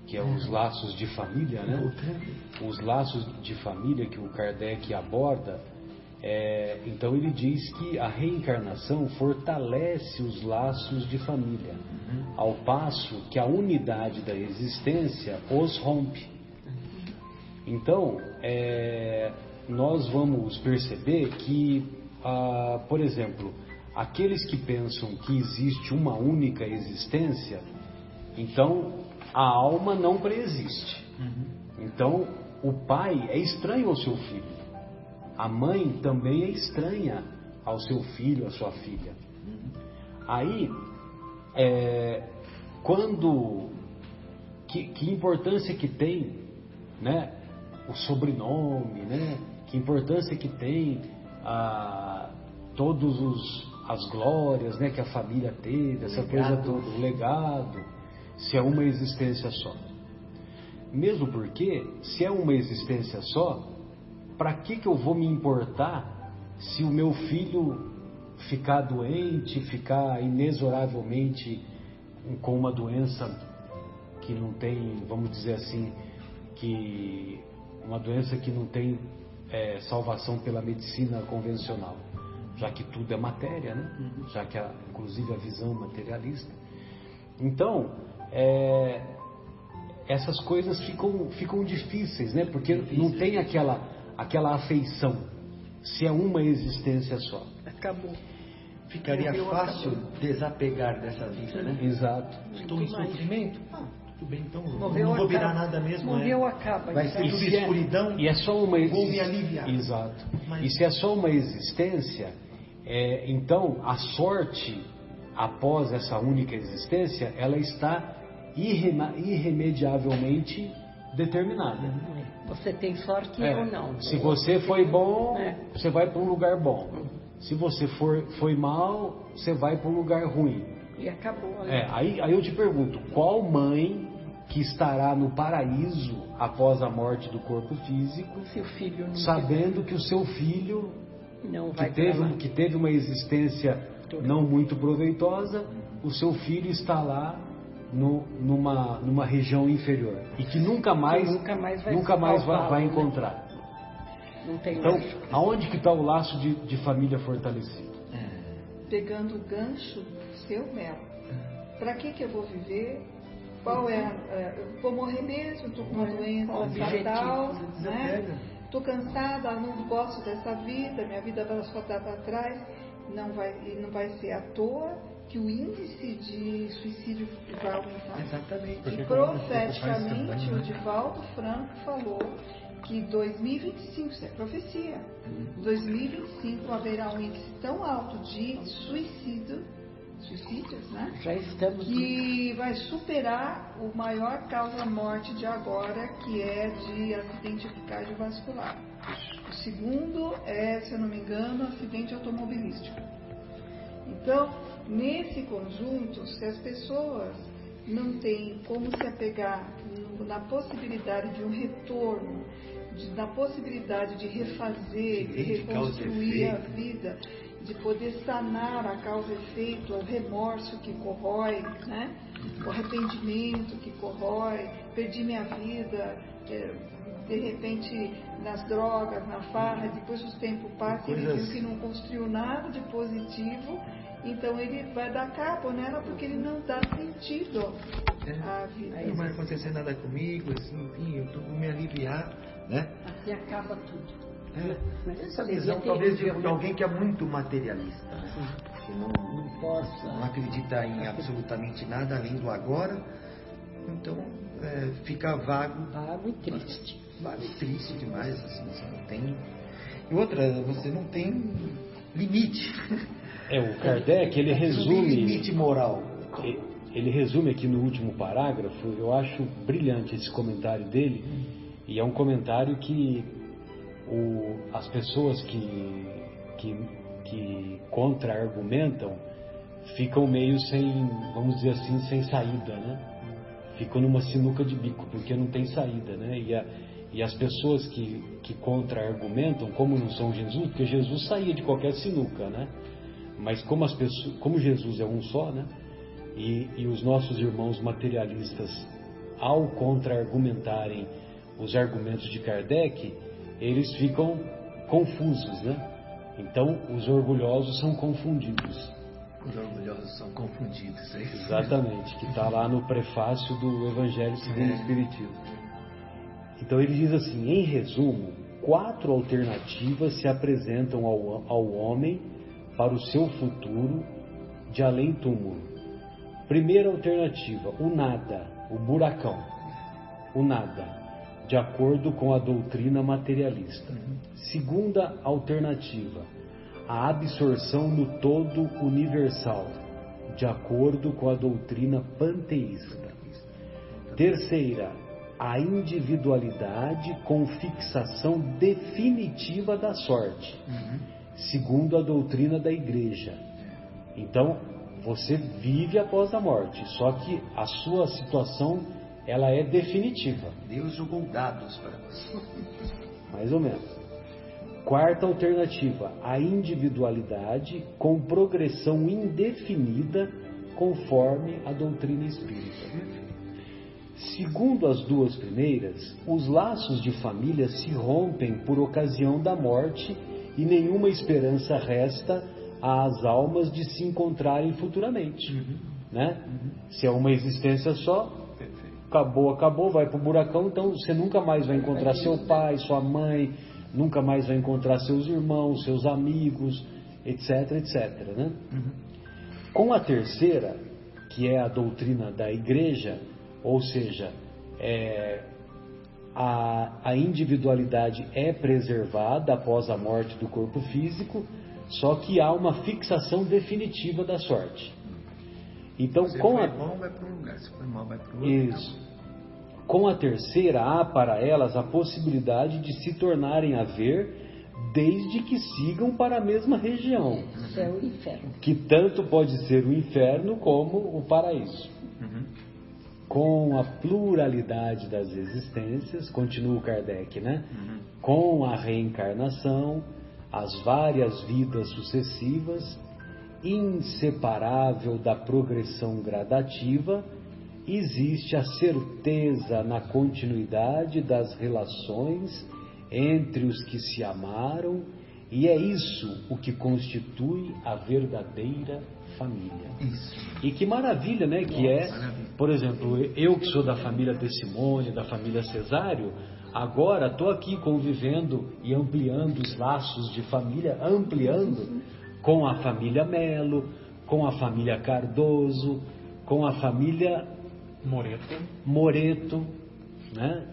que é os laços de família, né? Os laços de família que o Kardec aborda, então ele diz que a reencarnação fortalece os laços de família, ao passo que a unidade da existência os rompe. Então, nós vamos perceber que, por exemplo, aqueles que pensam que existe uma única existência, então a alma não preexiste. Então, o pai é estranho ao seu filho. A mãe também é estranha ao seu filho, à sua filha. Aí, que importância que tem, né, o sobrenome, né? Que importância que tem as glórias, né, que a família teve, essa coisa toda, o legado, se é uma existência só. Mesmo porque, se é uma existência só, para que eu vou me importar se o meu filho ficar doente, ficar inexoravelmente com uma doença que não tem, vamos dizer assim, uma doença que não tem salvação pela medicina convencional, já que tudo é matéria, né? Já que inclusive a visão materialista. Então, essas coisas ficam difíceis, né? Porque não tem aquela afeição, se é uma existência só. Acabou. Ficaria fácil desapegar dessa vida, né? Exato. Estou em sofrimento? Tudo bem, então Morreu, não vou virar acaba. nada mesmo. Morreu, acaba. Vai ser tudo escuridão. E é só uma vou me aliviar. Exato. E se é só uma existência, então a sorte após essa única existência, ela está irremediavelmente determinada. Você tem sorte ou não. Se você foi bom, você vai para um lugar bom. Se você foi mal, você vai para um lugar ruim. E acabou. Né? Aí eu te pergunto, qual mãe que estará no paraíso após a morte do corpo físico, se o filho não sabendo que o seu filho não vai que teve uma existência não muito proveitosa, o seu filho está lá numa região inferior e que nunca mais vai encontrar. Não tem então, aonde que está o laço de família fortalecido? Pegando o gancho seu, Mel. Para que eu vou viver? Qual eu vou morrer mesmo? Estou com uma doença fatal, né? Estou cansada, não gosto dessa vida, minha vida vai só dar para trás. Não vai ser à toa que o índice de suicídio vai aumentar. Exatamente. E profeticamente o Divaldo Franco falou que 2025, isso é profecia, 2025 haverá um índice tão alto de suicídios, né? Já estamos que vai superar o maior causa-morte de agora, que é de acidente cardiovascular. O segundo é, se eu não me engano, acidente automobilístico. Então, nesse conjunto, se as pessoas não têm como se apegar na possibilidade de um retorno, na possibilidade de refazer, de reconstruir a vida, de poder sanar a causa e efeito, o remorso que corrói, né? O arrependimento que corrói, perdi minha vida, de repente nas drogas, na farra, depois os tempos passam, ele viu que não construiu nada de positivo, então ele vai dar cabo nela porque ele não dá sentido à vida. Aí não vai acontecer nada comigo, assim, enfim, eu vou me aliviar, né? Assim acaba tudo. Essa visão talvez de alguém que é muito materialista, né? Que não acredita em absolutamente nada além do agora, então fica vago. Vago e triste. Vago e triste demais, assim, você não tem. E outra, você não tem limite. O Kardec, ele resume. Não tem limite moral. Ele resume aqui no último parágrafo, eu acho brilhante esse comentário dele, e é um comentário que as pessoas que contra-argumentam ficam meio sem, vamos dizer assim, sem saída, né? Ficam numa sinuca de bico, porque não tem saída, né? E as pessoas que contra-argumentam, como não são Jesus, porque Jesus saía de qualquer sinuca, né? Mas como Jesus é um só, né? E os nossos irmãos materialistas ao contra-argumentarem os argumentos de Kardec, eles ficam confusos, né? Então, os orgulhosos são confundidos. Os orgulhosos são confundidos, é isso? Exatamente, que está lá no prefácio do Evangelho segundo o Espiritismo. Então ele diz assim, em resumo, 4 alternativas se apresentam ao homem para o seu futuro de além-túmulo. Primeira alternativa, o nada, o buracão, o nada, de acordo com a doutrina materialista. Segunda alternativa, a absorção no todo universal, de acordo com a doutrina panteísta. Terceira, a individualidade com fixação definitiva da sorte, segundo a doutrina da Igreja. Então, você vive após a morte, só que a sua situação, ela é definitiva. Deus jogou dados para você. Mais ou menos. Quarta alternativa, a individualidade com progressão indefinida conforme a doutrina espírita. Segundo as duas primeiras, os laços de família se rompem por ocasião da morte e nenhuma esperança resta às almas de se encontrarem futuramente. Né? Se é uma existência só, acabou, vai pro buracão, então você nunca mais vai encontrar seu pai, sua mãe, nunca mais vai encontrar seus irmãos, seus amigos, etc, etc. Né? Com a terceira, que é a doutrina da Igreja, ou seja, a individualidade é preservada após a morte do corpo físico, só que há uma fixação definitiva da sorte. Então, se com for a bom, vai para um lugar, se for mal, vai para o outro. Isso. Com a terceira, há para elas a possibilidade de se tornarem a ver, desde que sigam para a mesma região, Céu e inferno. que tanto pode ser o inferno como o paraíso. Com a pluralidade das existências, continua o Kardec, né? Com a reencarnação, as várias vidas sucessivas, inseparável da progressão gradativa, existe a certeza na continuidade das relações entre os que se amaram, e é isso o que constitui a verdadeira família. Isso. E que maravilha, né? Que é, por exemplo, eu que sou da família Tessimônia, da família Cesário, agora estou aqui convivendo e ampliando os laços de família, ampliando com a família Melo, com a família Cardoso, com a família Moreto, né?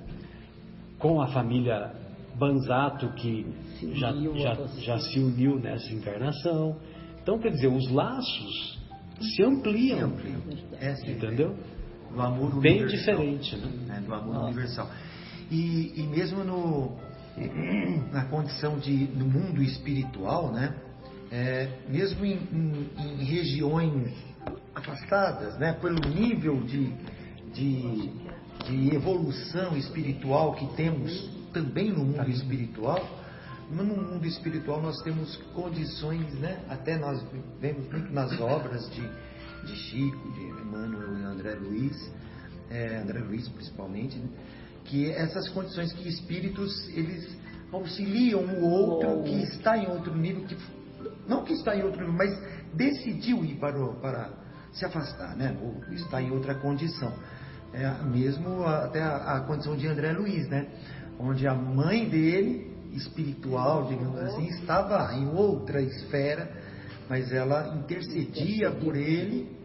Com a família Banzato, que já se uniu nessa encarnação. Então, quer dizer, os laços se ampliam. Entendeu? Do amor bem universal, diferente, né? Do amor universal. E mesmo na condição no mundo espiritual, né? Mesmo em regiões afastadas, né? Pelo nível de evolução espiritual que temos também no mundo espiritual, no mundo espiritual nós temos condições, né? Até nós vemos muito nas obras de Chico, de Emmanuel e André Luiz principalmente, né? Que essas condições que espíritos, eles auxiliam o outro que está em outro nível, não que está em outro nível, mas decidiu ir para se afastar, né? Ou está em outra condição. Mesmo até a condição de André Luiz, né? Onde a mãe dele, espiritual, digamos assim, estava em outra esfera, mas ela intercedia por ele,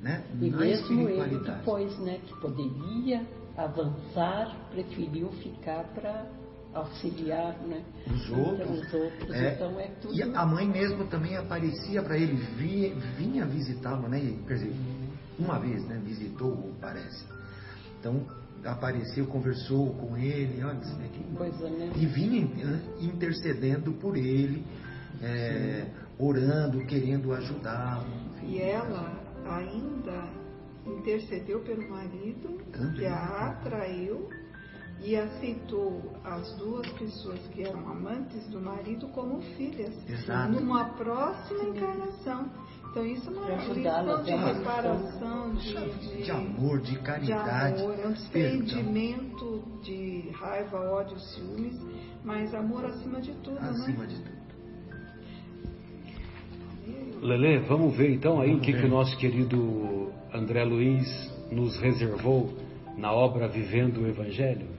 né? E Na mesmo ele espiritualidade. depois, né, que poderia avançar, preferiu ficar para auxiliar, né? Os outros. Então é tudo. E a mãe mesmo também aparecia para ele, vinha visitá-lo, né? Quer dizer, uma vez, né? Visitou, parece. Então, apareceu, conversou com ele, olha, que coisa, né? E vinha intercedendo por ele, orando, querendo ajudá-lo. E ela ainda intercedeu pelo marido, que a atraiu e aceitou as duas pessoas que eram amantes do marido como filhas. Exato. Numa próxima encarnação. Então isso é uma ajudá-la, lição de reparação, de amor, de caridade. De amor, é um desprendimento de raiva, ódio, ciúmes, mas amor acima de tudo, Acima né? de tudo. Lelê, vamos ver então aí o que o nosso querido André Luiz nos reservou na obra Vivendo o Evangelho.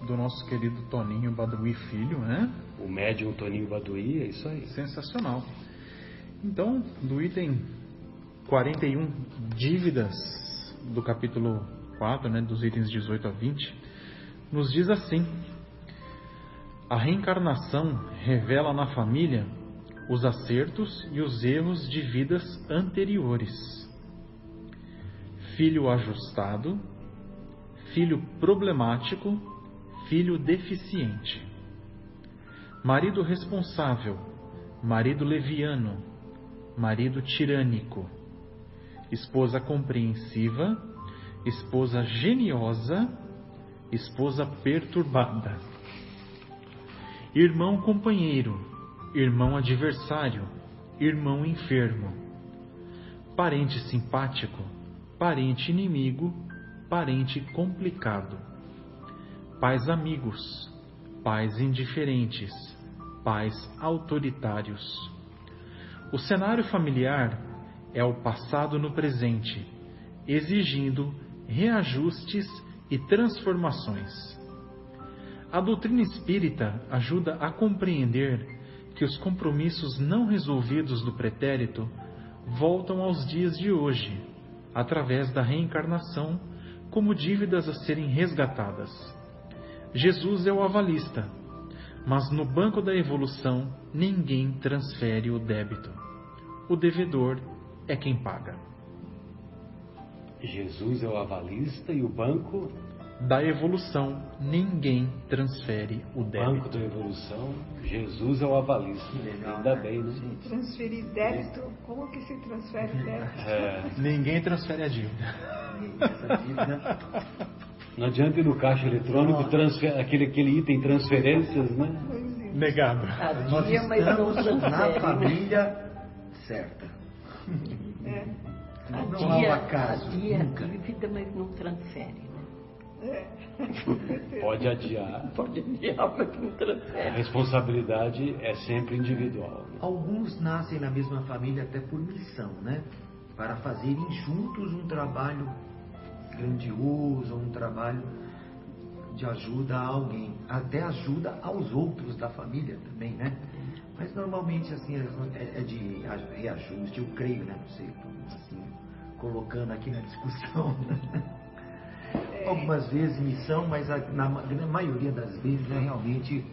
Do nosso querido Toninho Baduí Filho, né? O médium Toninho Baduí, é isso aí. Sensacional. Então, do item 41, dívidas, do capítulo 4, né, dos itens 18 a 20, nos diz assim: a reencarnação revela na família os acertos e os erros de vidas anteriores. Filho ajustado, filho problemático, filho deficiente. Marido responsável, marido leviano, marido tirânico. Esposa compreensiva, esposa geniosa, esposa perturbada. Irmão companheiro, irmão adversário, irmão enfermo. Parente simpático, parente inimigo, parente complicado. Pais amigos, pais indiferentes, pais autoritários. O cenário familiar é o passado no presente, exigindo reajustes e transformações. A doutrina espírita ajuda a compreender que os compromissos não resolvidos do pretérito voltam aos dias de hoje, através da reencarnação, como dívidas a serem resgatadas. Jesus é o avalista, mas no banco da evolução ninguém transfere o débito. O devedor é quem paga. Jesus é o avalista e o banco da evolução ninguém transfere o débito. Banco da evolução, Jesus é o avalista. Legal, ainda né? bem, né? Transferir débito, como que se transfere débito? Ninguém transfere a dívida. Essa dívida. Não adianta ir no caixa eletrônico, aquele item transferências, né? Negado. Nós Adia, mas não estamos na transfere. família certa. Não há um acaso, Adia nunca. a dívida, mas não transfere. Pode adiar. Pode adiar, mas não A transfere. responsabilidade é sempre individual. Né? Alguns nascem na mesma família até por missão, né? Para fazerem juntos um trabalho grandioso, um trabalho de ajuda a alguém, até ajuda aos outros da família também, né? Mas normalmente assim é de reajuste, eu creio, né? Não sei, assim, colocando aqui na discussão, né? Algumas vezes missão, mas na maioria das vezes é realmente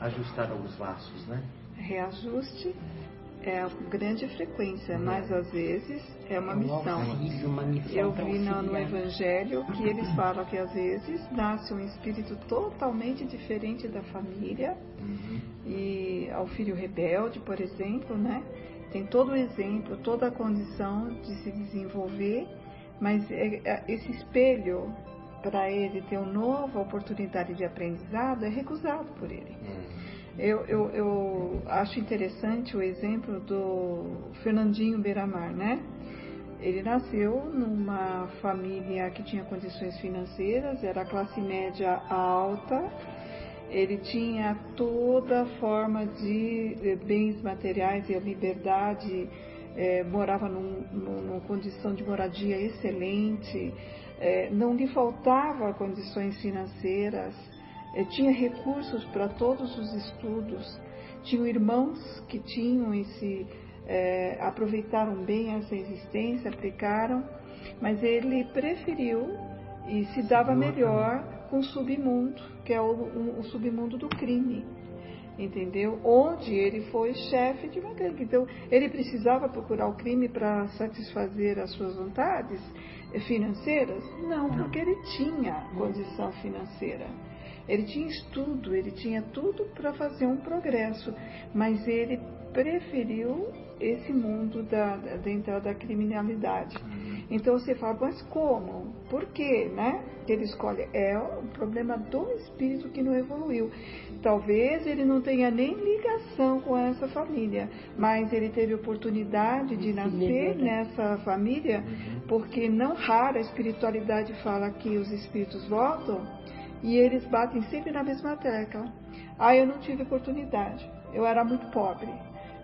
ajustar aos laços, né? Reajuste é a grande frequência, mas às vezes é uma missão. Uma missão Eu para vi no auxiliar. Evangelho que eles falam que às vezes nasce um espírito totalmente diferente da família e ao filho rebelde, por exemplo, né? Tem todo o exemplo, toda a condição de se desenvolver, mas esse espelho para ele ter uma nova oportunidade de aprendizado é recusado por ele. Eu acho interessante o exemplo do Fernandinho Beiramar, né? Ele nasceu numa família que tinha condições financeiras, era classe média alta, ele tinha toda forma de bens materiais e a liberdade, morava numa condição de moradia excelente, não lhe faltava condições financeiras, tinha recursos para todos os estudos, tinha irmãos que tinham aproveitaram bem essa existência, aplicaram, mas ele preferiu e se dava melhor com o submundo, que é o submundo do crime, entendeu? Onde ele foi chefe de uma gangue. Então, ele precisava procurar o crime para satisfazer as suas vontades financeiras? Não, porque ele tinha condição financeira. Ele tinha estudo, ele tinha tudo para fazer um progresso, mas ele preferiu esse mundo dentro da criminalidade. Então você fala, mas como? Por quê, né? Que ele escolhe. É o problema do espírito que não evoluiu. Talvez ele não tenha nem ligação com essa família, mas ele teve oportunidade de nascer nessa família, porque não raro a espiritualidade fala que os espíritos voltam e eles batem sempre na mesma tecla. Eu não tive oportunidade, eu era muito pobre.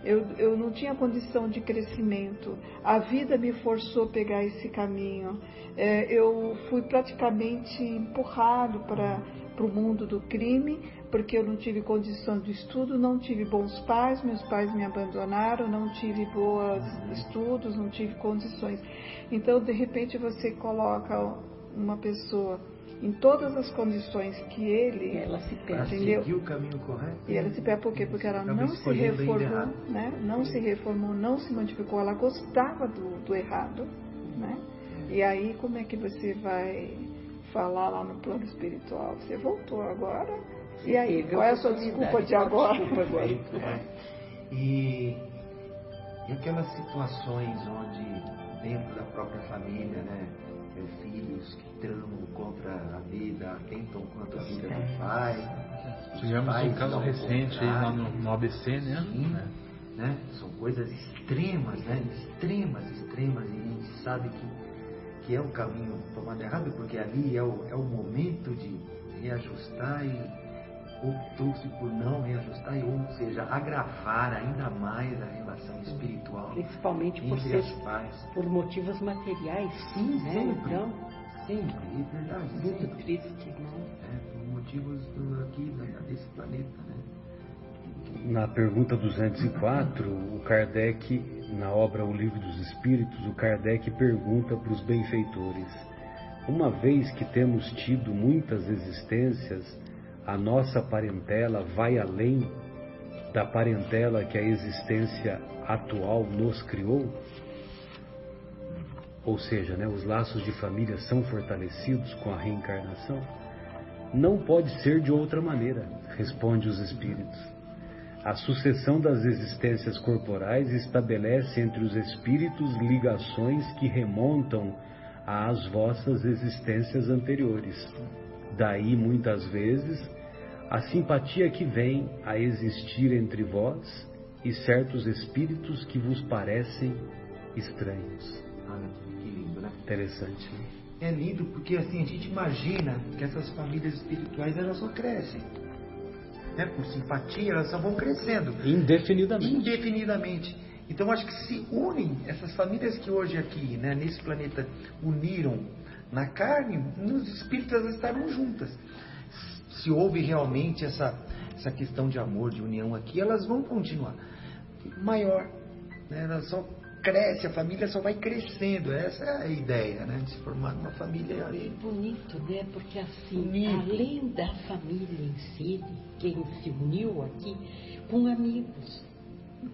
Eu não tinha condição de crescimento. A vida me forçou a pegar esse caminho. Eu fui praticamente empurrado para o mundo do crime, porque eu não tive condição de estudo, não tive bons pais, meus pais me abandonaram, não tive bons estudos, não tive condições. Então, de repente, você coloca uma pessoa em todas as condições que ele... Ela se perde. Entendeu? Seguiu o caminho correto. E ela se perde por quê? Porque ela não se reformou, né? Não se reformou, não se modificou. Ela gostava do errado, né? E aí, como é que você vai falar lá no plano espiritual? Você voltou agora? E aí, qual é a sua desculpa de agora? E aquelas situações onde, dentro da própria família, né? Filhos que tramam contra a vida, atentam contra a vida do pai. Tivemos um caso recente aí lá no ABC, né? Sim, né? São coisas extremas, né? Extremas, e a gente sabe que é o caminho tomado errado, porque ali é o momento de reajustar e optou-se por não reajustar, ou seja, agravar ainda mais a relação espiritual, principalmente por entre os pais. Por motivos materiais. Sim, né? sempre. Então, sempre, é verdade. Muito sempre. triste, né? Por motivos desse planeta, né? Na pergunta 204, o Kardec, na obra O Livro dos Espíritos, o Kardec pergunta para os benfeitores: uma vez que temos tido muitas existências, a nossa parentela vai além da parentela que a existência atual nos criou? Ou seja, né, os laços de família são fortalecidos com a reencarnação? Não pode ser de outra maneira, responde os espíritos. A sucessão das existências corporais estabelece entre os espíritos ligações que remontam às vossas existências anteriores. Daí, muitas vezes, a simpatia que vem a existir entre vós e certos espíritos que vos parecem estranhos. Olha que lindo, né? Interessante, né? É lindo porque assim a gente imagina que essas famílias espirituais elas só crescem, né? Por simpatia elas só vão crescendo indefinidamente. Então acho que se unem essas famílias que hoje aqui, né, nesse planeta uniram na carne, nos espíritos elas estarão juntas. Se houve realmente essa questão de amor, de união aqui, elas vão continuar maior, né? Elas só cresce, a família só vai crescendo. Essa é a ideia, né? De se formar uma família ali. Bonito, né? Porque assim, além da família em si, quem se uniu aqui, com amigos.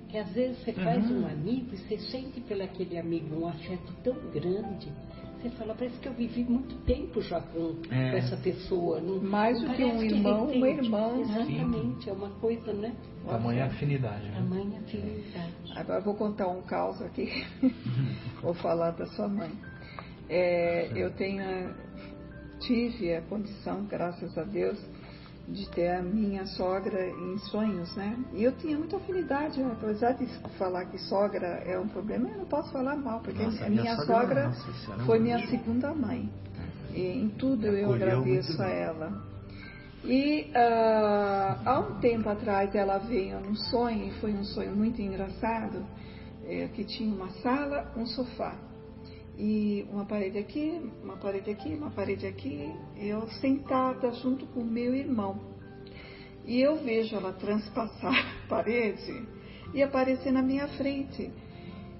Que às vezes você faz um amigo e você sente pelo aquele amigo um afeto tão grande. Você fala, parece que eu vivi muito tempo já com essa pessoa. Não, mais do que um irmão, uma irmã. Exatamente, sim. É uma coisa, né? Tamanha afinidade. Né? Tamanha afinidade. Agora eu vou contar um caos aqui. Vou falar da sua mãe. Eu tive a condição, graças a Deus, de ter a minha sogra em sonhos, né? E eu tinha muita afinidade, apesar de falar que sogra é um problema, eu não posso falar mal, porque a minha sogra foi minha segunda mãe. E em tudo eu agradeço a ela. E há um tempo atrás ela veio num sonho, e foi um sonho muito engraçado, que tinha uma sala, um sofá. E uma parede aqui, uma parede aqui, uma parede aqui, eu sentada junto com o meu irmão. E eu vejo ela transpassar a parede e aparecer na minha frente.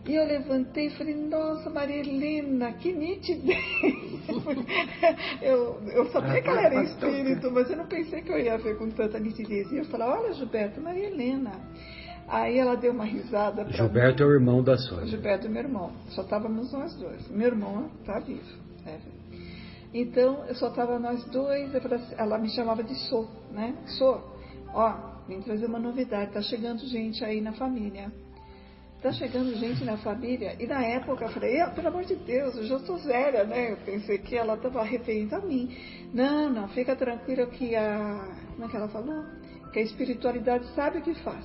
E eu levantei e falei, nossa, Maria Helena, que nitidez! eu sabia que ela era espírito, mas eu não pensei que eu ia ver com tanta nitidez. E eu falei, olha, Gilberto, Maria Helena. Aí ela deu uma risada pra Gilberto mim. É o irmão da Sônia. Gilberto é meu irmão. Só estávamos nós dois. Meu irmão está vivo. Né? Então, só estava nós dois. Ela me chamava de Sô, né? Sô, ó, vim trazer uma novidade. Tá chegando gente aí na família. Tá chegando gente na família. E na época eu falei, pelo amor de Deus, eu já sou velha, né? Eu pensei que ela estava referente a mim. Não, fica tranquila que como é que ela falou? Que a espiritualidade sabe o que faz.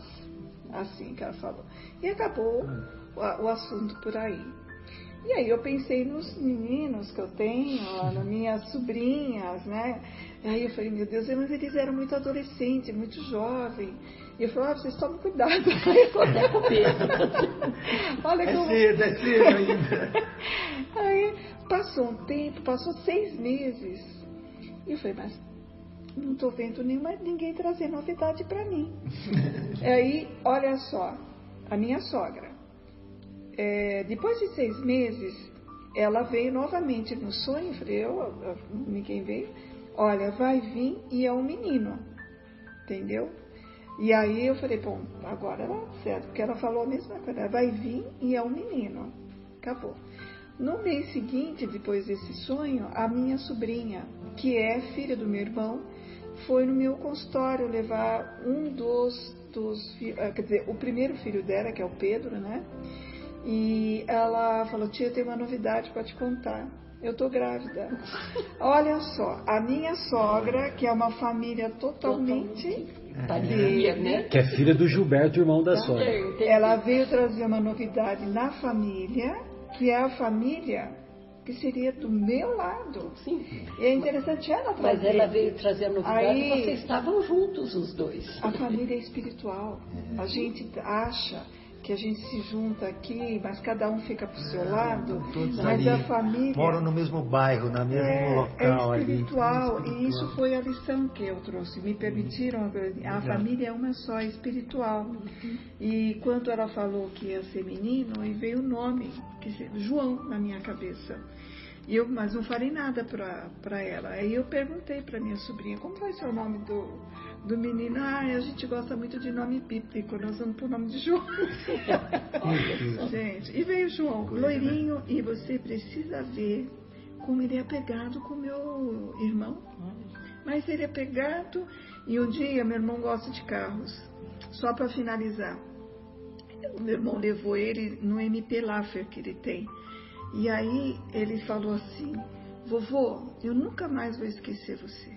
Assim que ela falou. E acabou o assunto por aí. E aí eu pensei nos meninos que eu tenho, nas minhas sobrinhas, né? Aí eu falei, meu Deus, mas eles eram muito adolescentes, muito jovens. E eu falei, vocês tomem cuidado. Até com medo. Olha como... É cedo ainda. Aí passou um tempo, passou 6 meses. E eu falei, mas não estou vendo ninguém trazer novidade para mim. Aí, olha só, a minha sogra. Depois de 6 meses, ela veio novamente no sonho. Eu falei, ninguém veio. Olha, vai vir e é um menino. Entendeu? E aí eu falei, bom, agora ela certo, porque ela falou a mesma coisa, vai vir e é um menino. Acabou. No mês seguinte, depois desse sonho, a minha sobrinha, que é filha do meu irmão, foi no meu consultório levar um dos quer dizer, o primeiro filho dela, que é o Pedro, né? E ela falou, tia, eu tenho uma novidade para te contar. Eu tô grávida. Olha só, a minha sogra, que é uma família totalmente parecia, né? Que é filha do Gilberto, irmão da sogra. Ela veio trazer uma novidade na família, que é a família que seria do meu lado. Sim. E é interessante ela trazer. Mas ela veio trazer a novidade, aí, vocês estavam juntos os dois. A família é espiritual. A gente acha que a gente se junta aqui, mas cada um fica pro seu lado, todos mas ali a família moram no mesmo bairro, no mesmo local. É espiritual, ali. e isso foi a lição que eu trouxe. Me permitiram, a família é uma só, é espiritual. E quando ela falou que ia ser menino, e veio o nome, João, na minha cabeça. Mas não falei nada para ela. Aí eu perguntei para minha sobrinha, como vai ser o nome do menino? A gente gosta muito de nome bíblico, nós vamos pro nome de João. Gente, e veio João, loirinho, e você precisa ver como ele é apegado com meu irmão. Mas ele é apegado, e um dia meu irmão gosta de carros. Só para finalizar, o meu irmão levou ele no MP Laffer que ele tem. E aí ele falou assim, vovô, eu nunca mais vou esquecer você.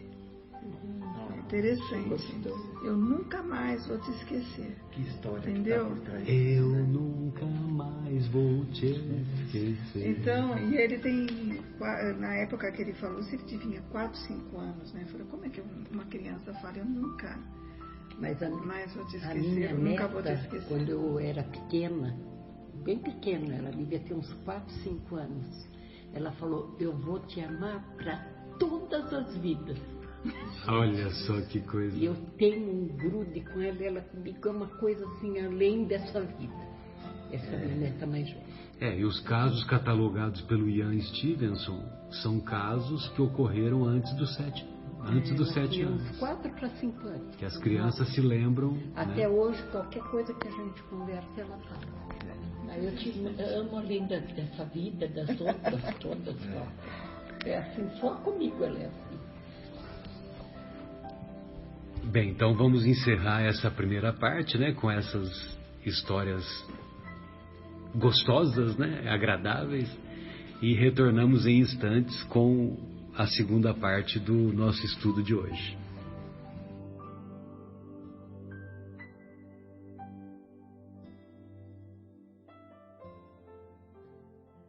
Interessante. Eu nunca mais vou te esquecer. Que história. Entendeu? Que tá por trás. Eu nunca mais vou te esquecer. Então, e ele tem, na época que ele falou, se ele tinha 4, 5 anos, né? Falou, como é que uma criança fala, eu nunca mais vou te a esquecer, minha eu nunca neta, vou te esquecer. quando eu era pequena, bem pequena, ela devia ter uns 4, 5 anos, ela falou, eu vou te amar para todas as vidas. Olha só que coisa. E eu tenho um grude com ela, ela comigo é uma coisa assim, além dessa vida. Essa minha neta mais jovem. E os casos catalogados pelo Ian Stevenson são casos que ocorreram antes dos 7 anos. Uns 4 para 5 anos. Que as crianças se lembram. Até hoje, qualquer coisa que a gente conversa, ela fala. Eu amo além dessa vida, das outras todas. É assim, só comigo ela é assim. Bem, então vamos encerrar essa primeira parte, né, com essas histórias gostosas, né, agradáveis, e retornamos em instantes com a segunda parte do nosso estudo de hoje.